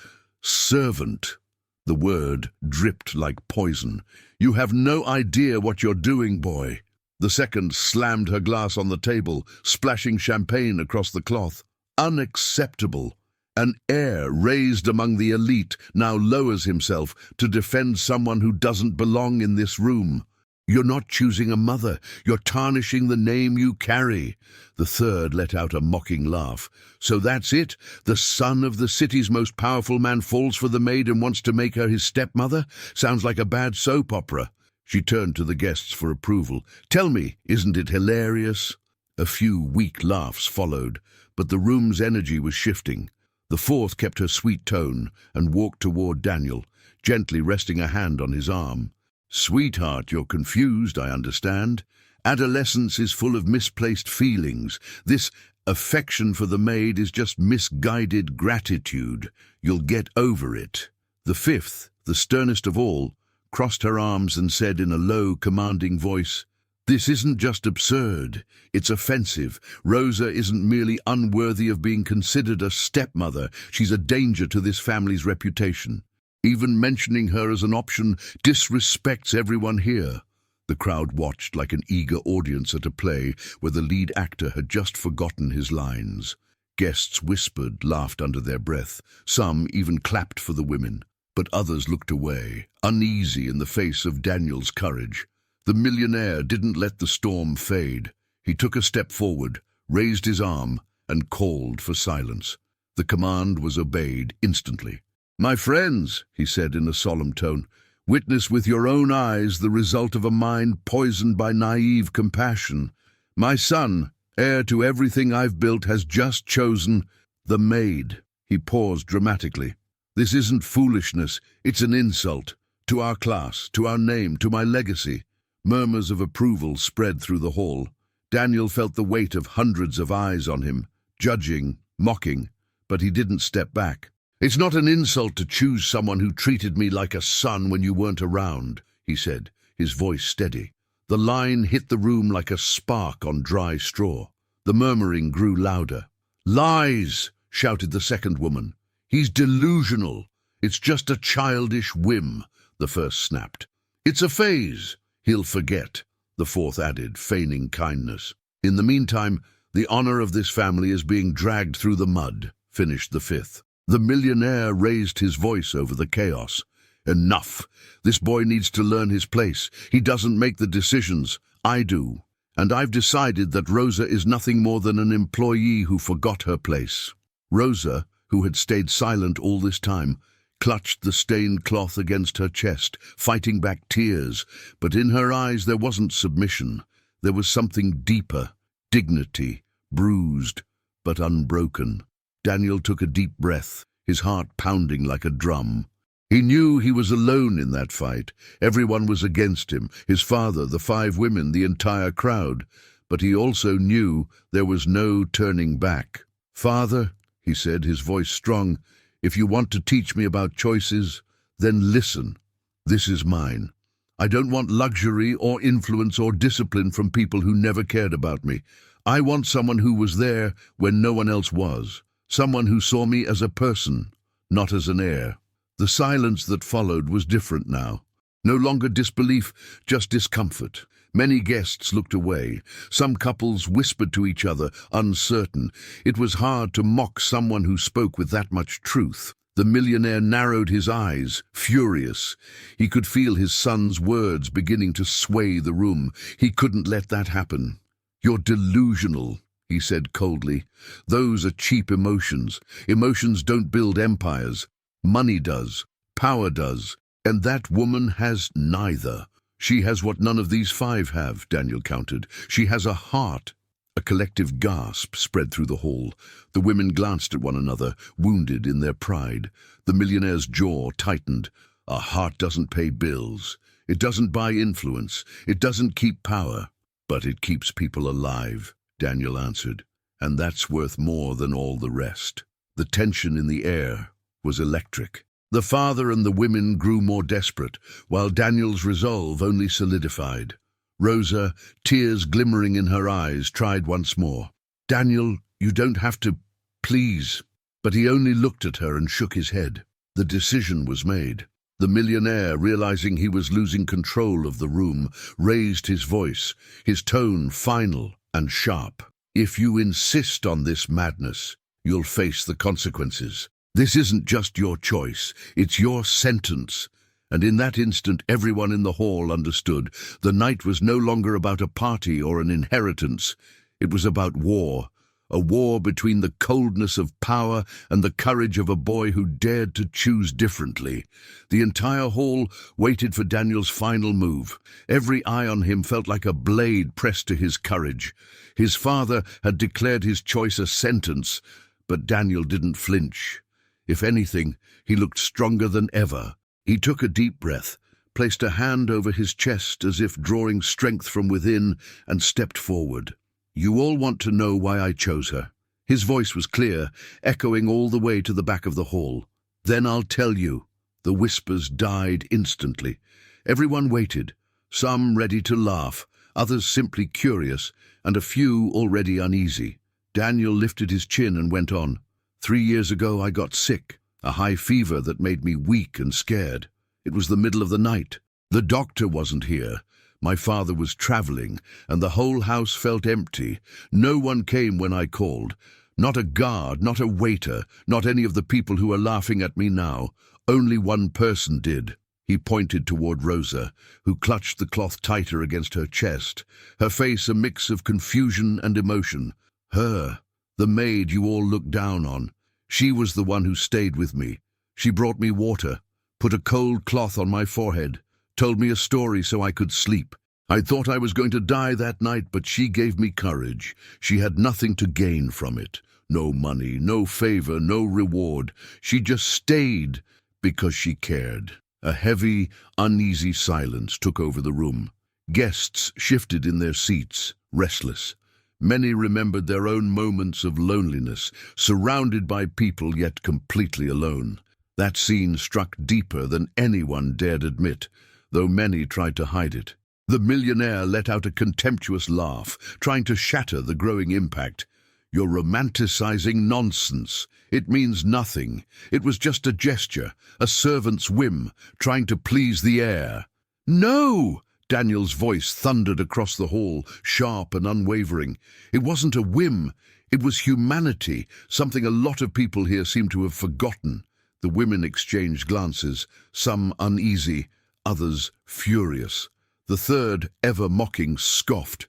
S1: servant." The word dripped like poison. "You have no idea what you're doing, boy." The second slammed her glass on the table, splashing champagne across the cloth. "Unacceptable. An heir raised among the elite now lowers himself to defend someone who doesn't belong in this room. You're not choosing a mother. You're tarnishing the name you carry." The third let out a mocking laugh. "So that's it? The son of the city's most powerful man falls for the maid and wants to make her his stepmother? Sounds like a bad soap opera." She turned to the guests for approval. "Tell me, isn't it hilarious?" A few weak laughs followed, but the room's energy was shifting. The fourth kept her sweet tone and walked toward Daniel, gently resting a hand on his arm. "Sweetheart, you're confused, I understand. Adolescence is full of misplaced feelings. This affection for the maid is just misguided gratitude. You'll get over it." The fifth, the sternest of all, crossed her arms and said in a low, commanding voice, "This isn't just absurd, it's offensive. Rosa isn't merely unworthy of being considered a stepmother, she's a danger to this family's reputation. Even mentioning her as an option disrespects everyone here." The crowd watched like an eager audience at a play where the lead actor had just forgotten his lines. Guests whispered, laughed under their breath. Some even clapped for the women, but others looked away, uneasy in the face of Daniel's courage. The millionaire didn't let the storm fade. He took a step forward, raised his arm, and called for silence. The command was obeyed instantly. "My friends," he said in a solemn tone, "witness with your own eyes the result of a mind poisoned by naive compassion. My son, heir to everything I've built, has just chosen the maid." He paused dramatically. "This isn't foolishness, it's an insult. To our class, to our name, to my legacy." Murmurs of approval spread through the hall. Daniel felt the weight of hundreds of eyes on him, judging, mocking, but he didn't step back. "It's not an insult to choose someone who treated me like a son when you weren't around," he said, his voice steady. The line hit the room like a spark on dry straw. The murmuring grew louder. "Lies!" shouted the second woman. "He's delusional. It's just a childish whim," the first snapped. "It's a phase. He'll forget," the fourth added, feigning kindness. "In the meantime, the honor of this family is being dragged through the mud," finished the fifth. The millionaire raised his voice over the chaos. "Enough! This boy needs to learn his place. He doesn't make the decisions. I do. And I've decided that Rosa is nothing more than an employee who forgot her place." Rosa, who had stayed silent all this time, clutched the stained cloth against her chest, fighting back tears, but in her eyes there wasn't submission. There was something deeper, dignity, bruised but unbroken. Daniel took a deep breath, his heart pounding like a drum. He knew he was alone in that fight. Everyone was against him, his father, the 5 women, the entire crowd. But he also knew there was no turning back. "Father," he said, his voice strong, "if you want to teach me about choices, then listen. This is mine. I don't want luxury or influence or discipline from people who never cared about me. I want someone who was there when no one else was. Someone who saw me as a person, not as an heir." The silence that followed was different now. No longer disbelief, just discomfort. Many guests looked away. Some couples whispered to each other, uncertain. It was hard to mock someone who spoke with that much truth. The millionaire narrowed his eyes, furious. He could feel his son's words beginning to sway the room. He couldn't let that happen. "You're delusional," he said coldly. "Those are cheap emotions. Emotions don't build empires. Money does. Power does. And that woman has neither. She has what none of these five have," Daniel countered. "She has a heart." A collective gasp spread through the hall. The women glanced at one another, wounded in their pride. The millionaire's jaw tightened. "A heart doesn't pay bills. It doesn't buy influence. It doesn't keep power. But it keeps people alive," Daniel answered. "And that's worth more than all the rest." The tension in the air was electric. The father and the women grew more desperate, while Daniel's resolve only solidified. Rosa, tears glimmering in her eyes, tried once more. "Daniel, you don't have to, please." But he only looked at her and shook his head. The decision was made. The millionaire, realizing he was losing control of the room, raised his voice, his tone final and sharp. "If you insist on this madness, you'll face the consequences. This isn't just your choice, it's your sentence." And in that instant, everyone in the hall understood. The night was no longer about a party or an inheritance. It was about war. A war between the coldness of power and the courage of a boy who dared to choose differently. The entire hall waited for Daniel's final move. Every eye on him felt like a blade pressed to his courage. His father had declared his choice a sentence, but Daniel didn't flinch. If anything, he looked stronger than ever. He took a deep breath, placed a hand over his chest as if drawing strength from within, and stepped forward. "You all want to know why I chose her." His voice was clear, echoing all the way to the back of the hall. "Then I'll tell you." The whispers died instantly. Everyone waited, some ready to laugh, others simply curious, and a few already uneasy. Daniel lifted his chin and went on. "3 years ago I got sick. A high fever that made me weak and scared. It was the middle of the night. The doctor wasn't here. My father was traveling, and the whole house felt empty. No one came when I called. Not a guard, not a waiter, not any of the people who are laughing at me now. Only one person did." He pointed toward Rosa, who clutched the cloth tighter against her chest, her face a mix of confusion and emotion. "Her, the maid you all looked down on. She was the one who stayed with me. She brought me water, put a cold cloth on my forehead, told me a story so I could sleep. I thought I was going to die that night, but she gave me courage. She had nothing to gain from it. No money, no favor, no reward. She just stayed because she cared." A heavy, uneasy silence took over the room. Guests shifted in their seats, restless. Many remembered their own moments of loneliness, surrounded by people yet completely alone. That scene struck deeper than anyone dared admit, though many tried to hide it. The millionaire let out a contemptuous laugh, trying to shatter the growing impact. "You're romanticizing nonsense. It means nothing. It was just a gesture, a servant's whim, trying to please the heir." "No!" Daniel's voice thundered across the hall, sharp and unwavering. "It wasn't a whim. It was humanity, something a lot of people here seem to have forgotten." The women exchanged glances, some uneasy, others furious. The third, ever mocking, scoffed.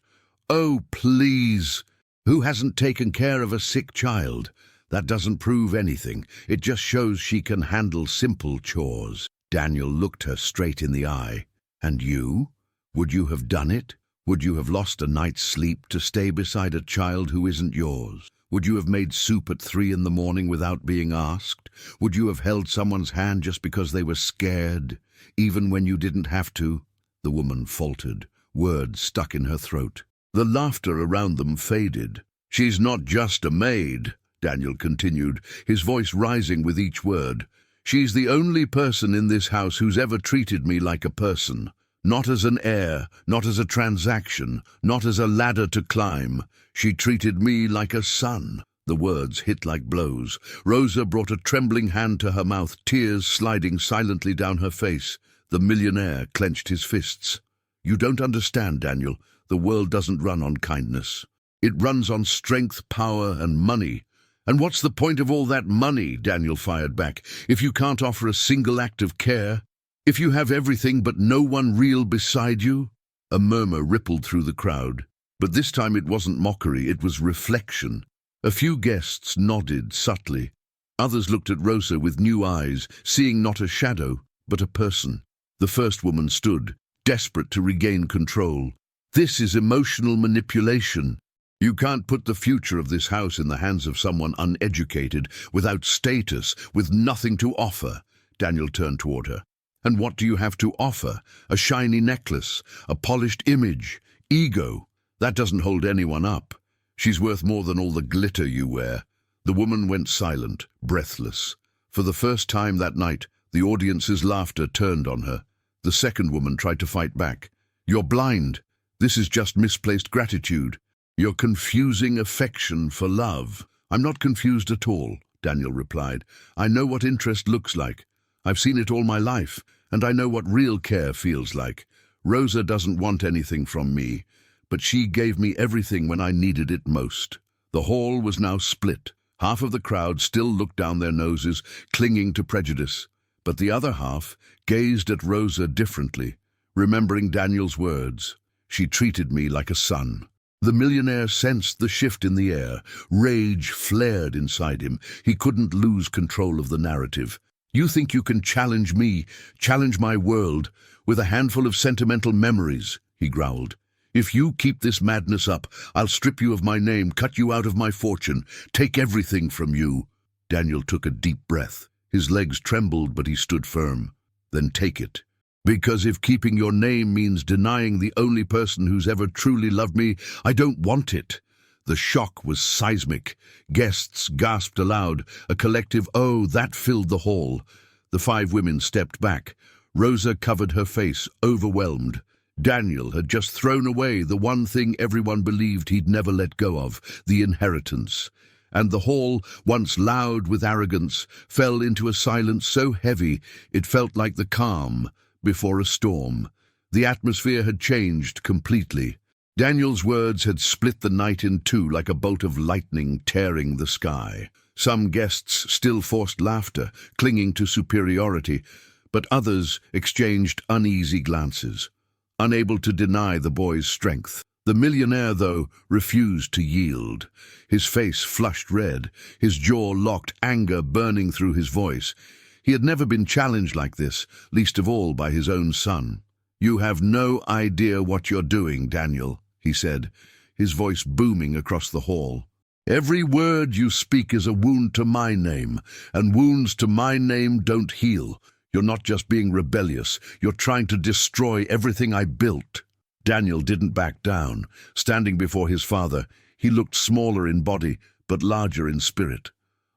S1: "Oh, please! Who hasn't taken care of a sick child? That doesn't prove anything. It just shows she can handle simple chores." Daniel looked her straight in the eye. "And you? Would you have done it? Would you have lost a night's sleep to stay beside a child who isn't yours? Would you have made soup at 3 in the morning without being asked? Would you have held someone's hand just because they were scared, even when you didn't have to?" The woman faltered, words stuck in her throat. The laughter around them faded. "She's not just a maid," Daniel continued, his voice rising with each word. "She's the only person in this house who's ever treated me like a person. Not as an heir, not as a transaction, not as a ladder to climb. She treated me like a son." The words hit like blows. Rosa brought a trembling hand to her mouth, tears sliding silently down her face. The millionaire clenched his fists. "You don't understand, Daniel. The world doesn't run on kindness. It runs on strength, power, and money." "And what's the point of all that money?" Daniel fired back. "If you can't offer a single act of care? If you have everything but no one real beside you?" A murmur rippled through the crowd. But this time it wasn't mockery, it was reflection. A few guests nodded subtly. Others looked at Rosa with new eyes, seeing not a shadow, but a person. The first woman stood, desperate to regain control. "This is emotional manipulation. You can't put the future of this house in the hands of someone uneducated, without status, with nothing to offer." Daniel turned toward her. "And what do you have to offer? A shiny necklace, a polished image, ego. That doesn't hold anyone up. She's worth more than all the glitter you wear." The woman went silent, breathless. For the first time that night, the audience's laughter turned on her. The second woman tried to fight back. "You're blind. This is just misplaced gratitude. You're confusing affection for love." "I'm not confused at all," Daniel replied. "I know what interest looks like. I've seen it all my life, and I know what real care feels like. Rosa doesn't want anything from me, but she gave me everything when I needed it most." The hall was now split. Half of the crowd still looked down their noses, clinging to prejudice, but the other half gazed at Rosa differently, remembering Daniel's words. "She treated me like a son." The millionaire sensed the shift in the air. Rage flared inside him. He couldn't lose control of the narrative. "You think you can challenge me, challenge my world, with a handful of sentimental memories," he growled. "If you keep this madness up, I'll strip you of my name, cut you out of my fortune, take everything from you." Daniel took a deep breath. His legs trembled, but he stood firm. "Then take it. Because if keeping your name means denying the only person who's ever truly loved me, I don't want it." The shock was seismic. Guests gasped aloud. A collective "oh" that filled the hall. The 5 women stepped back. Rosa covered her face, overwhelmed. Daniel had just thrown away the one thing everyone believed he'd never let go of, the inheritance. And the hall, once loud with arrogance, fell into a silence so heavy it felt like the calm before a storm. The atmosphere had changed completely. Daniel's words had split the night in two like a bolt of lightning tearing the sky. Some guests still forced laughter, clinging to superiority, but others exchanged uneasy glances, unable to deny the boy's strength. The millionaire, though, refused to yield. His face flushed red, his jaw locked, anger burning through his voice. He had never been challenged like this, least of all by his own son. "You have no idea what you're doing, Daniel," he said, his voice booming across the hall. "Every word you speak is a wound to my name, and wounds to my name don't heal. You're not just being rebellious, you're trying to destroy everything I built." Daniel didn't back down. Standing before his father, he looked smaller in body, but larger in spirit.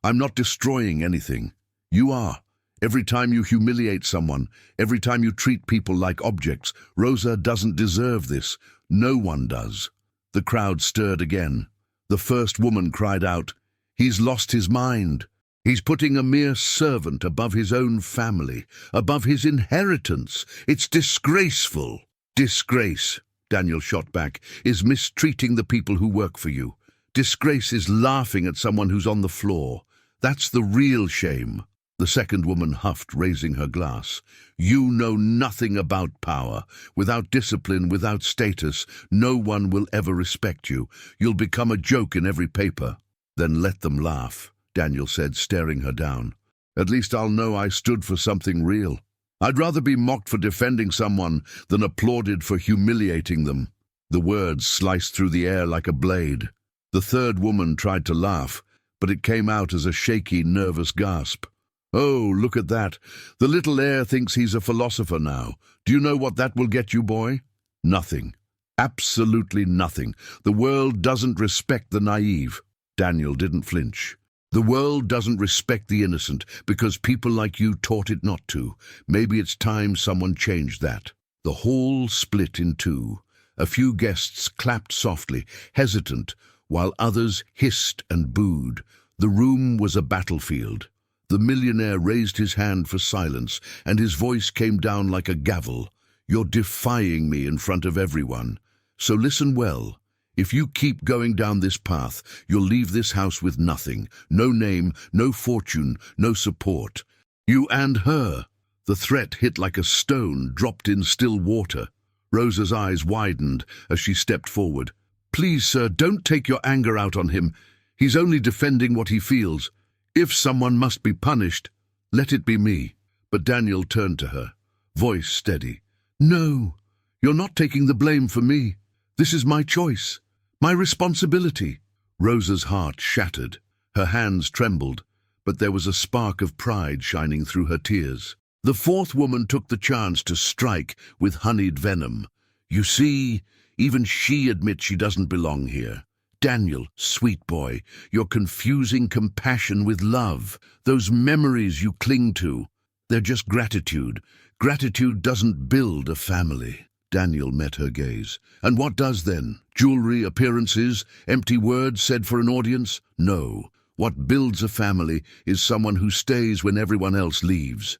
S1: "I'm not destroying anything. You are. Every time you humiliate someone, every time you treat people like objects, Rosa doesn't deserve this. No one does." The crowd stirred again. The first woman cried out, "He's lost his mind. He's putting a mere servant above his own family, above his inheritance. It's disgraceful." "Disgrace," Daniel shot back, "is mistreating the people who work for you. Disgrace is laughing at someone who's on the floor. That's the real shame." The second woman huffed, raising her glass. "You know nothing about power. Without discipline, without status, no one will ever respect you. You'll become a joke in every paper." "Then let them laugh," Daniel said, staring her down. "At least I'll know I stood for something real. I'd rather be mocked for defending someone than applauded for humiliating them." The words sliced through the air like a blade. The third woman tried to laugh, but it came out as a shaky, nervous gasp. "Oh, look at that. The little heir thinks he's a philosopher now. Do you know what that will get you, boy? Nothing. Absolutely nothing. The world doesn't respect the naive." Daniel didn't flinch. "The world doesn't respect the innocent because people like you taught it not to. Maybe it's time someone changed that." The hall split in two. A few guests clapped softly, hesitant, while others hissed and booed. The room was a battlefield. The millionaire raised his hand for silence, and his voice came down like a gavel. "You're defying me in front of everyone. So listen well. If you keep going down this path, you'll leave this house with nothing. No name, no fortune, no support. You and her." The threat hit like a stone dropped in still water. Rosa's eyes widened as she stepped forward. "Please, sir, don't take your anger out on him. He's only defending what he feels. If someone must be punished, let it be me." But Daniel turned to her, voice steady. "No, you're not taking the blame for me. This is my choice, my responsibility." Rosa's heart shattered. Her hands trembled, but there was a spark of pride shining through her tears. The fourth woman took the chance to strike with honeyed venom. "You see, even she admits she doesn't belong here. Daniel, sweet boy, you're confusing compassion with love. Those memories you cling to, they're just gratitude. Gratitude doesn't build a family." Daniel met her gaze. "And what does then? Jewelry, appearances, empty words said for an audience? No. What builds a family is someone who stays when everyone else leaves.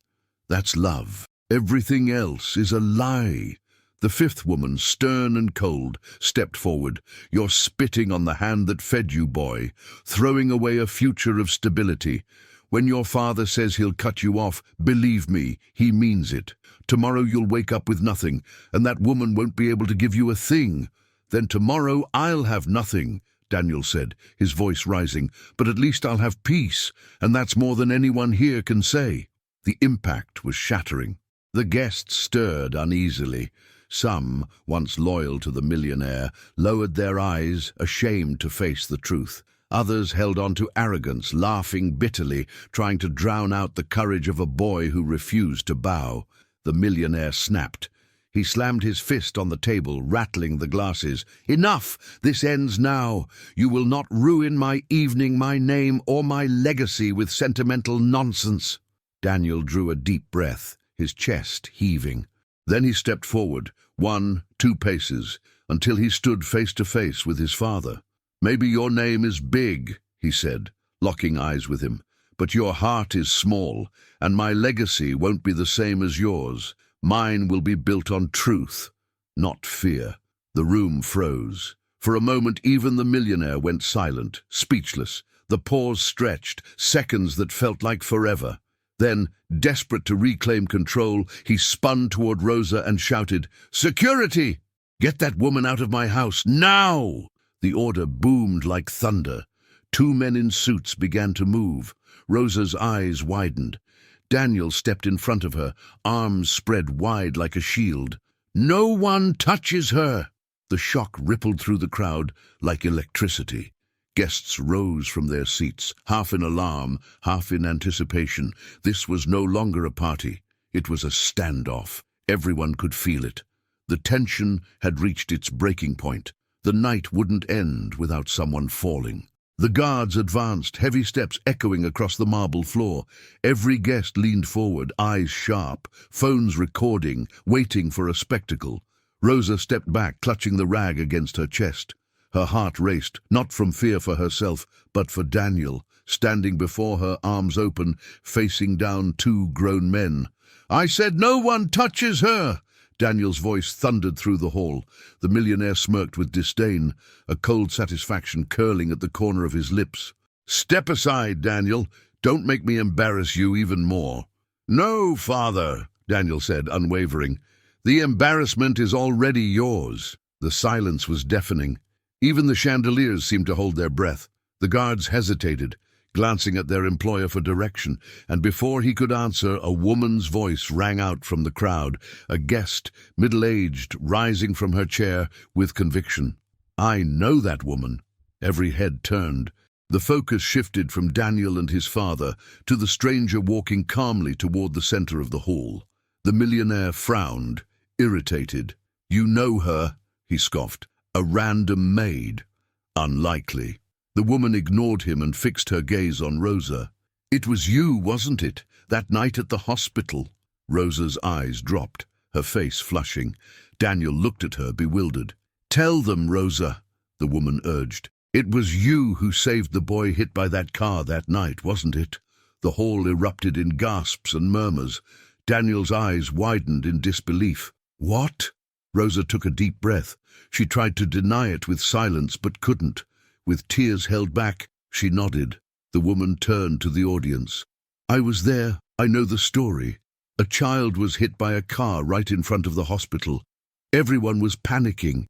S1: That's love. Everything else is a lie." The fifth woman, stern and cold, stepped forward. "You're spitting on the hand that fed you, boy, throwing away a future of stability. When your father says he'll cut you off, believe me, he means it. Tomorrow you'll wake up with nothing, and that woman won't be able to give you a thing. Then tomorrow I'll have nothing," Daniel said, his voice rising. "But at least I'll have peace, and that's more than anyone here can say." The impact was shattering. The guests stirred uneasily. Some, once loyal to the millionaire, lowered their eyes, ashamed to face the truth. Others held on to arrogance, laughing bitterly, trying to drown out the courage of a boy who refused to bow. The millionaire snapped. He slammed his fist on the table, rattling the glasses. "Enough! This ends now. You will not ruin my evening, my name, or my legacy with sentimental nonsense." Daniel drew a deep breath, his chest heaving. Then he stepped forward, 1, 2 paces, until he stood face to face with his father. "Maybe your name is big," he said, locking eyes with him, "but your heart is small, and my legacy won't be the same as yours. Mine will be built on truth, not fear." The room froze. For a moment, even the millionaire went silent, speechless. The pause stretched, seconds that felt like forever. Then, desperate to reclaim control, he spun toward Rosa and shouted, "Security! Get that woman out of my house, now!" The order boomed like thunder. 2 men in suits began to move. Rosa's eyes widened. Daniel stepped in front of her, arms spread wide like a shield. "No one touches her!" The shock rippled through the crowd like electricity. Guests rose from their seats, half in alarm, half in anticipation. This was no longer a party. It was a standoff. Everyone could feel it. The tension had reached its breaking point. The night wouldn't end without someone falling. The guards advanced, heavy steps echoing across the marble floor. Every guest leaned forward, eyes sharp, phones recording, waiting for a spectacle. Rosa stepped back, clutching the rag against her chest. Her heart raced, not from fear for herself, but for Daniel, standing before her, arms open, facing down 2 grown men. "I said no one touches her!" Daniel's voice thundered through the hall. The millionaire smirked with disdain, a cold satisfaction curling at the corner of his lips. "Step aside, Daniel. Don't make me embarrass you even more." "No, father," Daniel said, unwavering. "The embarrassment is already yours." The silence was deafening. Even the chandeliers seemed to hold their breath. The guards hesitated, glancing at their employer for direction, and before he could answer, a woman's voice rang out from the crowd, a guest, middle-aged, rising from her chair with conviction. "I know that woman." Every head turned. The focus shifted from Daniel and his father to the stranger walking calmly toward the center of the hall. The millionaire frowned, irritated. "You know her," he scoffed. "A random maid. Unlikely." The woman ignored him and fixed her gaze on Rosa. "It was you, wasn't it? That night at the hospital?" Rosa's eyes dropped, her face flushing. Daniel looked at her, bewildered. "Tell them, Rosa," the woman urged. "It was you who saved the boy hit by that car that night, wasn't it?" The hall erupted in gasps and murmurs. Daniel's eyes widened in disbelief. "What?" Rosa took a deep breath. She tried to deny it with silence, but couldn't. With tears held back, she nodded. The woman turned to the audience. "I was there. I know the story. A child was hit by a car right in front of the hospital. Everyone was panicking,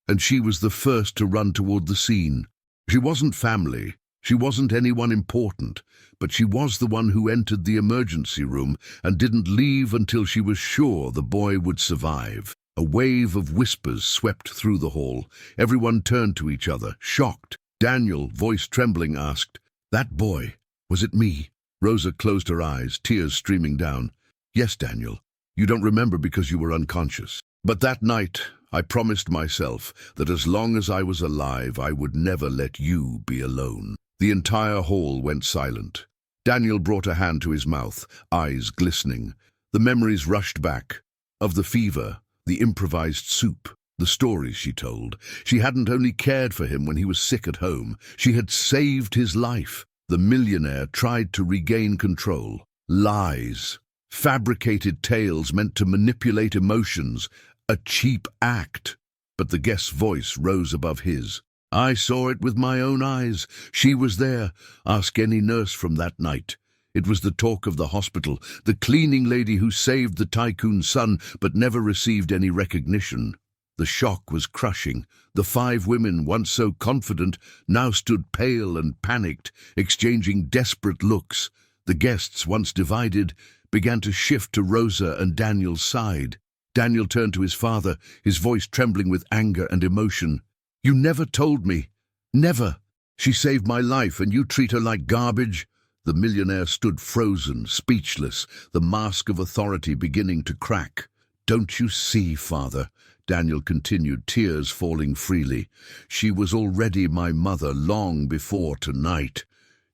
S1: and she was the first to run toward the scene. She wasn't family. She wasn't anyone important, but she was the one who entered the emergency room and didn't leave until she was sure the boy would survive." A wave of whispers swept through the hall. Everyone turned to each other, shocked. Daniel, voice trembling, asked, "That boy, was it me?" Rosa closed her eyes, tears streaming down. "Yes, Daniel. You don't remember because you were unconscious. But that night, I promised myself that as long as I was alive, I would never let you be alone." The entire hall went silent. Daniel brought a hand to his mouth, eyes glistening. The memories rushed back. Of the fever, the improvised soup, the stories she told. She hadn't only cared for him when he was sick at home, she had saved his life. The millionaire tried to regain control. Lies, fabricated tales meant to manipulate emotions, a cheap act. But the guest's voice rose above his. "I saw it with my own eyes. She was there. Ask any nurse from that night. It was the talk of the hospital, the cleaning lady who saved the tycoon's son but never received any recognition." The shock was crushing. The 5 women, once so confident, now stood pale and panicked, exchanging desperate looks. The guests, once divided, began to shift to Rosa and Daniel's side. Daniel turned to his father, his voice trembling with anger and emotion. "You never told me. Never. She saved my life, and you treat her like garbage." The millionaire stood frozen, speechless, the mask of authority beginning to crack. "Don't you see, father?" Daniel continued, tears falling freely. "She was already my mother long before tonight.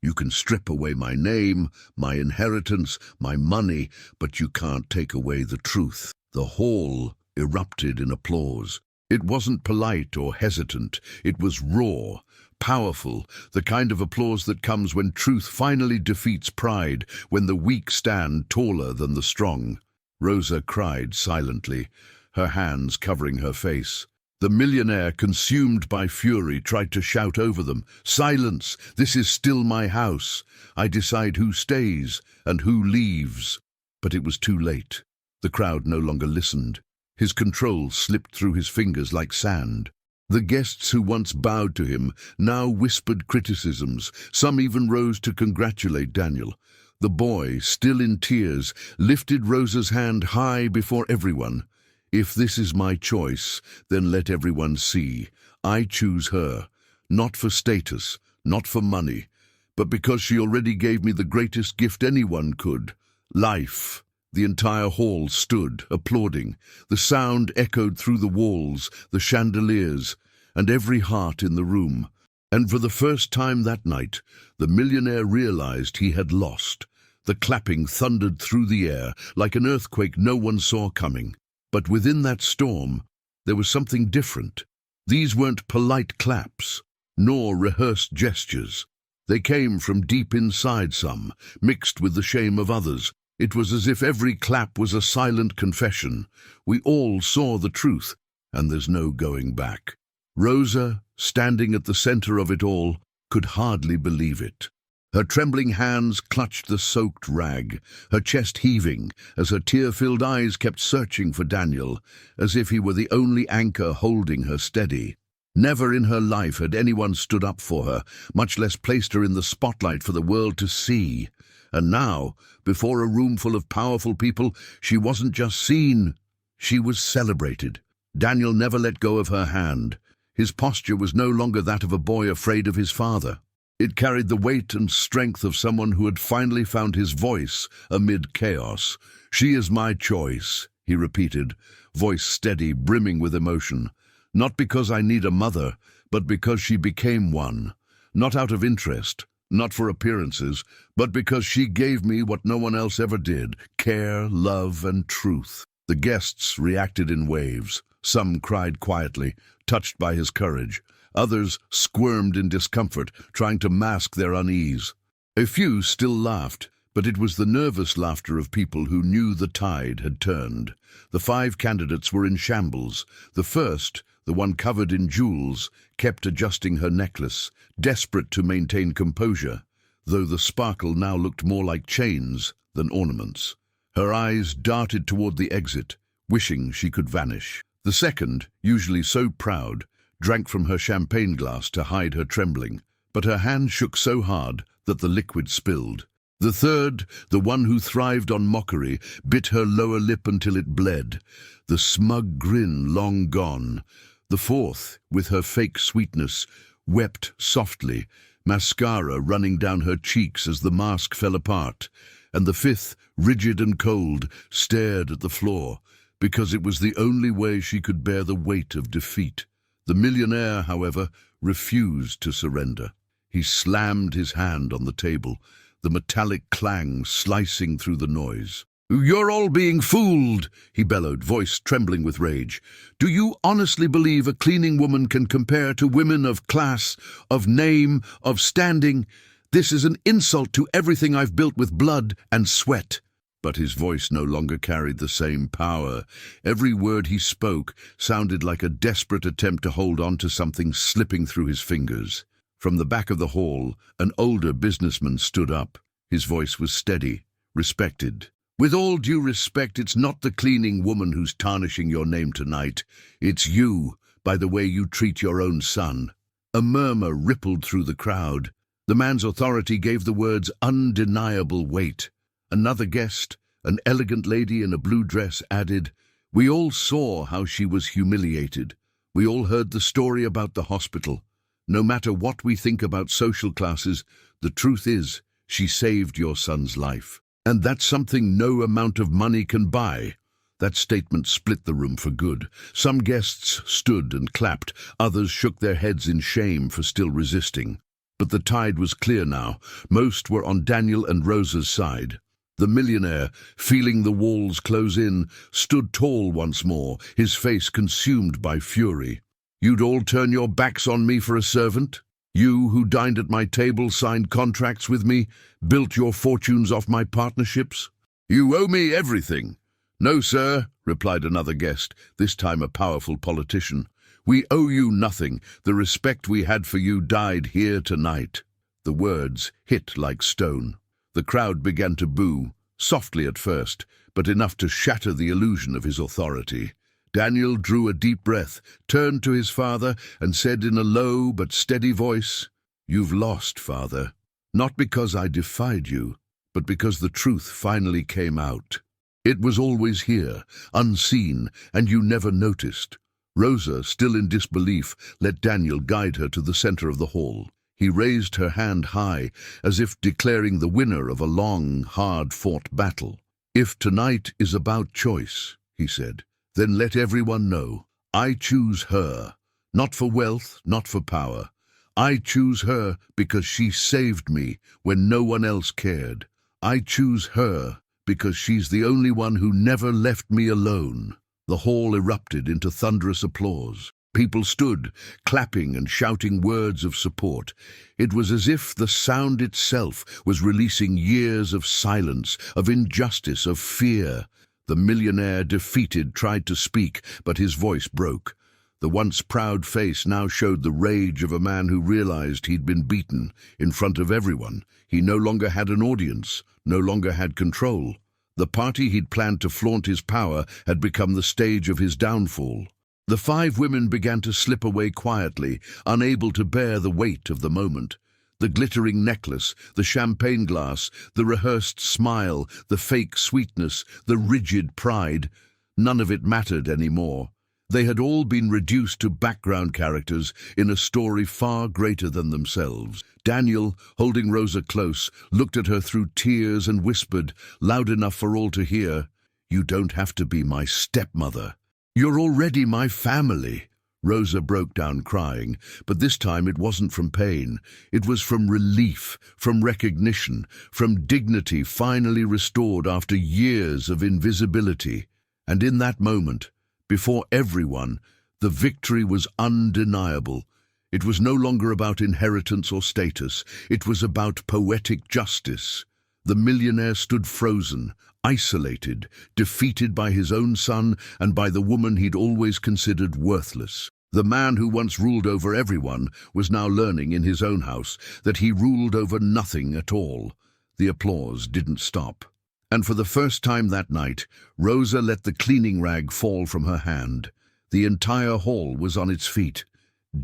S1: You can strip away my name, my inheritance, my money, but you can't take away the truth." The hall erupted in applause. It wasn't polite or hesitant. It was raw, powerful, the kind of applause that comes when truth finally defeats pride, when the weak stand taller than the strong. Rosa cried silently, her hands covering her face. The millionaire, consumed by fury, tried to shout over them, "Silence! This is still my house. I decide who stays and who leaves." But it was too late. The crowd no longer listened. His control slipped through his fingers like sand. The guests who once bowed to him now whispered criticisms. Some even rose to congratulate Daniel. The boy, still in tears, lifted Rosa's hand high before everyone. "If this is my choice, then let everyone see. I choose her, not for status, not for money, but because she already gave me the greatest gift anyone could, life." The entire hall stood, applauding. The sound echoed through the walls, the chandeliers, and every heart in the room. And for the first time that night, the millionaire realized he had lost. The clapping thundered through the air, like an earthquake no one saw coming. But within that storm, there was something different. These weren't polite claps, nor rehearsed gestures. They came from deep inside some, mixed with the shame of others. It was as if every clap was a silent confession. We all saw the truth, and there's no going back. Rosa, standing at the center of it all, could hardly believe it. Her trembling hands clutched the soaked rag, her chest heaving as her tear-filled eyes kept searching for Daniel, as if he were the only anchor holding her steady. Never in her life had anyone stood up for her, much less placed her in the spotlight for the world to see. And now, before a room full of powerful people, she wasn't just seen, she was celebrated. Daniel never let go of her hand. His posture was no longer that of a boy afraid of his father. It carried the weight and strength of someone who had finally found his voice amid chaos. "She is my choice," he repeated, voice steady, brimming with emotion. "Not because I need a mother, but because she became one. Not out of interest, not for appearances, but because she gave me what no one else ever did, care, love, and truth." The guests reacted in waves. Some cried quietly, touched by his courage. Others squirmed in discomfort, trying to mask their unease. A few still laughed, but it was the nervous laughter of people who knew the tide had turned. The 5 candidates were in shambles. The first, the one covered in jewels, kept adjusting her necklace, desperate to maintain composure, though the sparkle now looked more like chains than ornaments. Her eyes darted toward the exit, wishing she could vanish. The second, usually so proud, drank from her champagne glass to hide her trembling, but her hand shook so hard that the liquid spilled. The third, the one who thrived on mockery, bit her lower lip until it bled, the smug grin long gone. The fourth, with her fake sweetness, wept softly, mascara running down her cheeks as the mask fell apart. And the fifth, rigid and cold, stared at the floor, because it was the only way she could bear the weight of defeat. The millionaire, however, refused to surrender. He slammed his hand on the table, the metallic clang slicing through the noise. "You're all being fooled," he bellowed, voice trembling with rage. "Do you honestly believe a cleaning woman can compare to women of class, of name, of standing? This is an insult to everything I've built with blood and sweat." But his voice no longer carried the same power. Every word he spoke sounded like a desperate attempt to hold on to something slipping through his fingers. From the back of the hall, an older businessman stood up. His voice was steady, respected. "With all due respect, it's not the cleaning woman who's tarnishing your name tonight. It's you, by the way you treat your own son." A murmur rippled through the crowd. The man's authority gave the words undeniable weight. Another guest, an elegant lady in a blue dress, added, "We all saw how she was humiliated. We all heard the story about the hospital. No matter what we think about social classes, the truth is, she saved your son's life. And that's something no amount of money can buy." That statement split the room for good. Some guests stood and clapped, others shook their heads in shame for still resisting. But the tide was clear now. Most were on Daniel and Rosa's side. The millionaire, feeling the walls close in, stood tall once more, his face consumed by fury. "You'd all turn your backs on me for a servant? You who dined at my table, signed contracts with me, built your fortunes off my partnerships? You owe me everything." "No, sir," replied another guest, this time a powerful politician. "We owe you nothing. The respect we had for you died here tonight." The words hit like stone. The crowd began to boo, softly at first, but enough to shatter the illusion of his authority. Daniel drew a deep breath, turned to his father, and said in a low but steady voice, "You've lost, father. Not because I defied you, but because the truth finally came out. It was always here, unseen, and you never noticed." Rosa, still in disbelief, let Daniel guide her to the center of the hall. He raised her hand high, as if declaring the winner of a long, hard-fought battle. "If tonight is about choice," he said, "then let everyone know. I choose her, not for wealth, not for power. I choose her because she saved me when no one else cared. I choose her because she's the only one who never left me alone." The hall erupted into thunderous applause. People stood, clapping and shouting words of support. It was as if the sound itself was releasing years of silence, of injustice, of fear. The millionaire, defeated, tried to speak, but his voice broke. The once proud face now showed the rage of a man who realized he'd been beaten in front of everyone. He no longer had an audience, no longer had control. The party he'd planned to flaunt his power had become the stage of his downfall. The 5 women began to slip away quietly, unable to bear the weight of the moment. The glittering necklace, the champagne glass, the rehearsed smile, the fake sweetness, the rigid pride, none of it mattered anymore. They had all been reduced to background characters in a story far greater than themselves. Daniel, holding Rosa close, looked at her through tears and whispered, loud enough for all to hear, "You don't have to be my stepmother. You're already my family." Rosa broke down crying, but this time it wasn't from pain. It was from relief, from recognition, from dignity finally restored after years of invisibility. And in that moment, before everyone, the victory was undeniable. It was no longer about inheritance or status. It was about poetic justice. The millionaire stood frozen, isolated, defeated by his own son and by the woman he'd always considered worthless. The man who once ruled over everyone was now learning in his own house that he ruled over nothing at all. The applause didn't stop. And for the first time that night, Rosa let the cleaning rag fall from her hand. The entire hall was on its feet.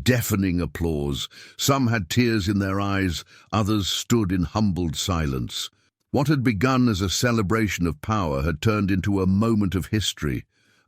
S1: Deafening applause. Some had tears in their eyes, others stood in humbled silence. What had begun as a celebration of power had turned into a moment of history.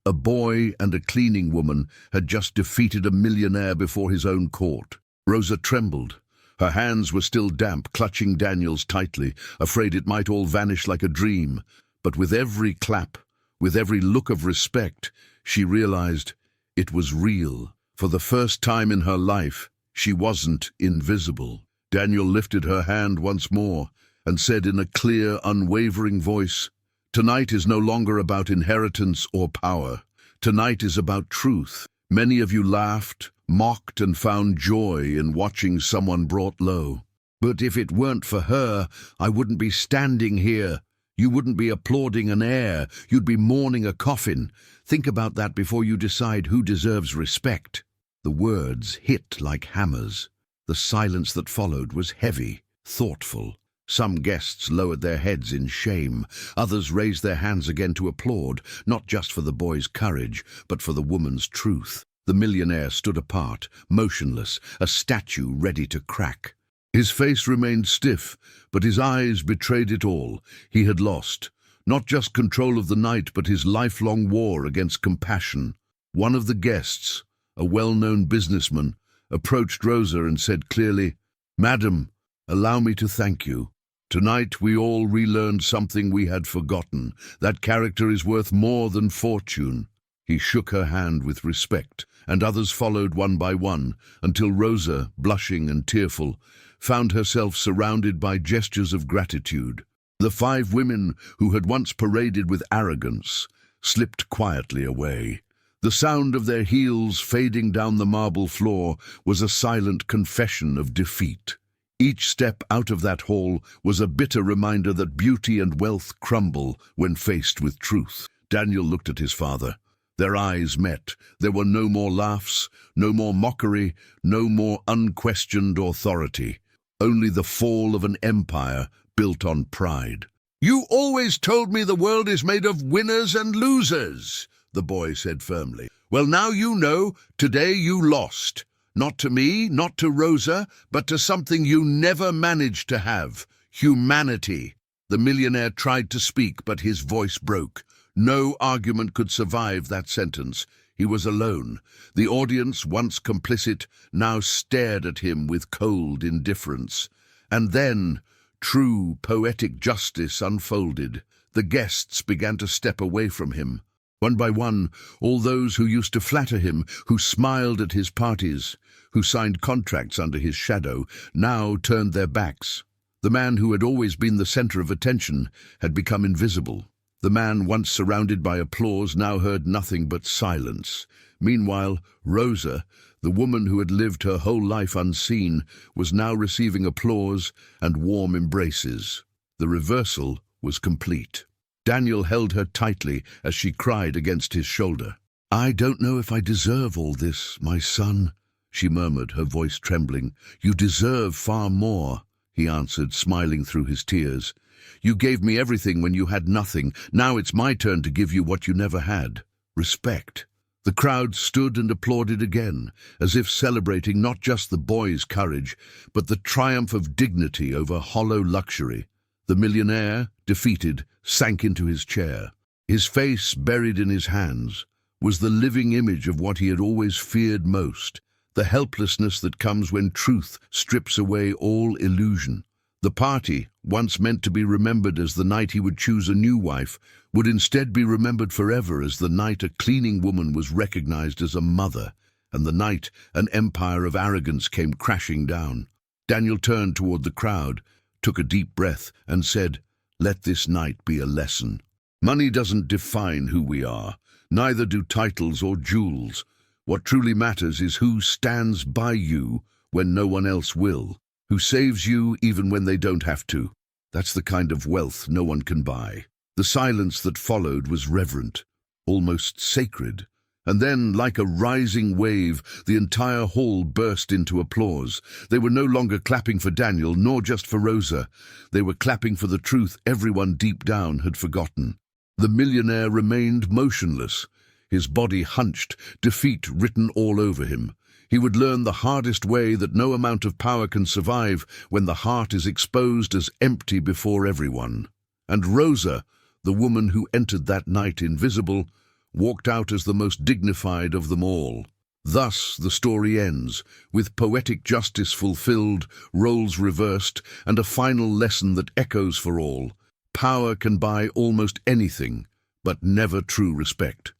S1: A boy and a cleaning woman had just defeated a millionaire before his own court. Rosa trembled. Her hands were still damp, clutching Daniel's tightly, afraid it might all vanish like a dream. But with every clap, with every look of respect, she realized it was real. For the first time in her life, she wasn't invisible. Daniel lifted her hand once more and said in a clear, unwavering voice, "Tonight is no longer about inheritance or power. Tonight is about truth. Many of you laughed, mocked, and found joy in watching someone brought low. But if it weren't for her, I wouldn't be standing here. You wouldn't be applauding an heir. You'd be mourning a coffin. Think about that before you decide who deserves respect." The words hit like hammers. The silence that followed was heavy, thoughtful. Some guests lowered their heads in shame. Others raised their hands again to applaud, not just for the boy's courage, but for the woman's truth. The millionaire stood apart, motionless, a statue ready to crack. His face remained stiff, but his eyes betrayed it all. He had lost, not just control of the night, but his lifelong war against compassion. One of the guests, a well-known businessman, approached Rosa and said clearly, "Madam, allow me to thank you. Tonight we all relearned something we had forgotten. That character is worth more than fortune." He shook her hand with respect, and others followed one by one, until Rosa, blushing and tearful, found herself surrounded by gestures of gratitude. The 5 women who had once paraded with arrogance slipped quietly away. The sound of their heels fading down the marble floor was a silent confession of defeat. Each step out of that hall was a bitter reminder that beauty and wealth crumble when faced with truth. Daniel looked at his father. Their eyes met. There were no more laughs, no more mockery, no more unquestioned authority. Only the fall of an empire built on pride. "You always told me the world is made of winners and losers," the boy said firmly. "Well, now you know. Today you lost. Not to me, not to Rosa, but to something you never managed to have: humanity." The millionaire tried to speak, but his voice broke. No argument could survive that sentence. He was alone. The audience, once complicit, now stared at him with cold indifference. And then, true poetic justice unfolded. The guests began to step away from him. One by one, all those who used to flatter him, who smiled at his parties, who signed contracts under his shadow, now turned their backs. The man who had always been the center of attention had become invisible. The man once surrounded by applause now heard nothing but silence. Meanwhile, Rosa, the woman who had lived her whole life unseen, was now receiving applause and warm embraces. The reversal was complete. Daniel held her tightly as she cried against his shoulder. "I don't know if I deserve all this, my son," she murmured, her voice trembling. "You deserve far more," he answered, smiling through his tears. "You gave me everything when you had nothing. Now it's my turn to give you what you never had: respect." The crowd stood and applauded again, as if celebrating not just the boy's courage, but the triumph of dignity over hollow luxury. The millionaire, defeated, sank into his chair. His face, buried in his hands, was the living image of what he had always feared most: the helplessness that comes when truth strips away all illusion. The party, once meant to be remembered as the night he would choose a new wife, would instead be remembered forever as the night a cleaning woman was recognized as a mother, and the night an empire of arrogance came crashing down. Daniel turned toward the crowd, took a deep breath, and said, "Let this night be a lesson. Money doesn't define who we are, neither do titles or jewels. What truly matters is who stands by you when no one else will, who saves you even when they don't have to. That's the kind of wealth no one can buy. The silence that followed was reverent, almost sacred. And then, like a rising wave, the entire hall burst into applause. They were no longer clapping for Daniel, nor just for Rosa. They were clapping for the truth everyone deep down had forgotten. The millionaire remained motionless, his body hunched, defeat written all over him. He would learn the hardest way that no amount of power can survive when the heart is exposed as empty before everyone. And Rosa, the woman who entered that night invisible, walked out as the most dignified of them all. Thus the story ends, with poetic justice fulfilled, roles reversed, and a final lesson that echoes for all. Power can buy almost anything, but never true respect.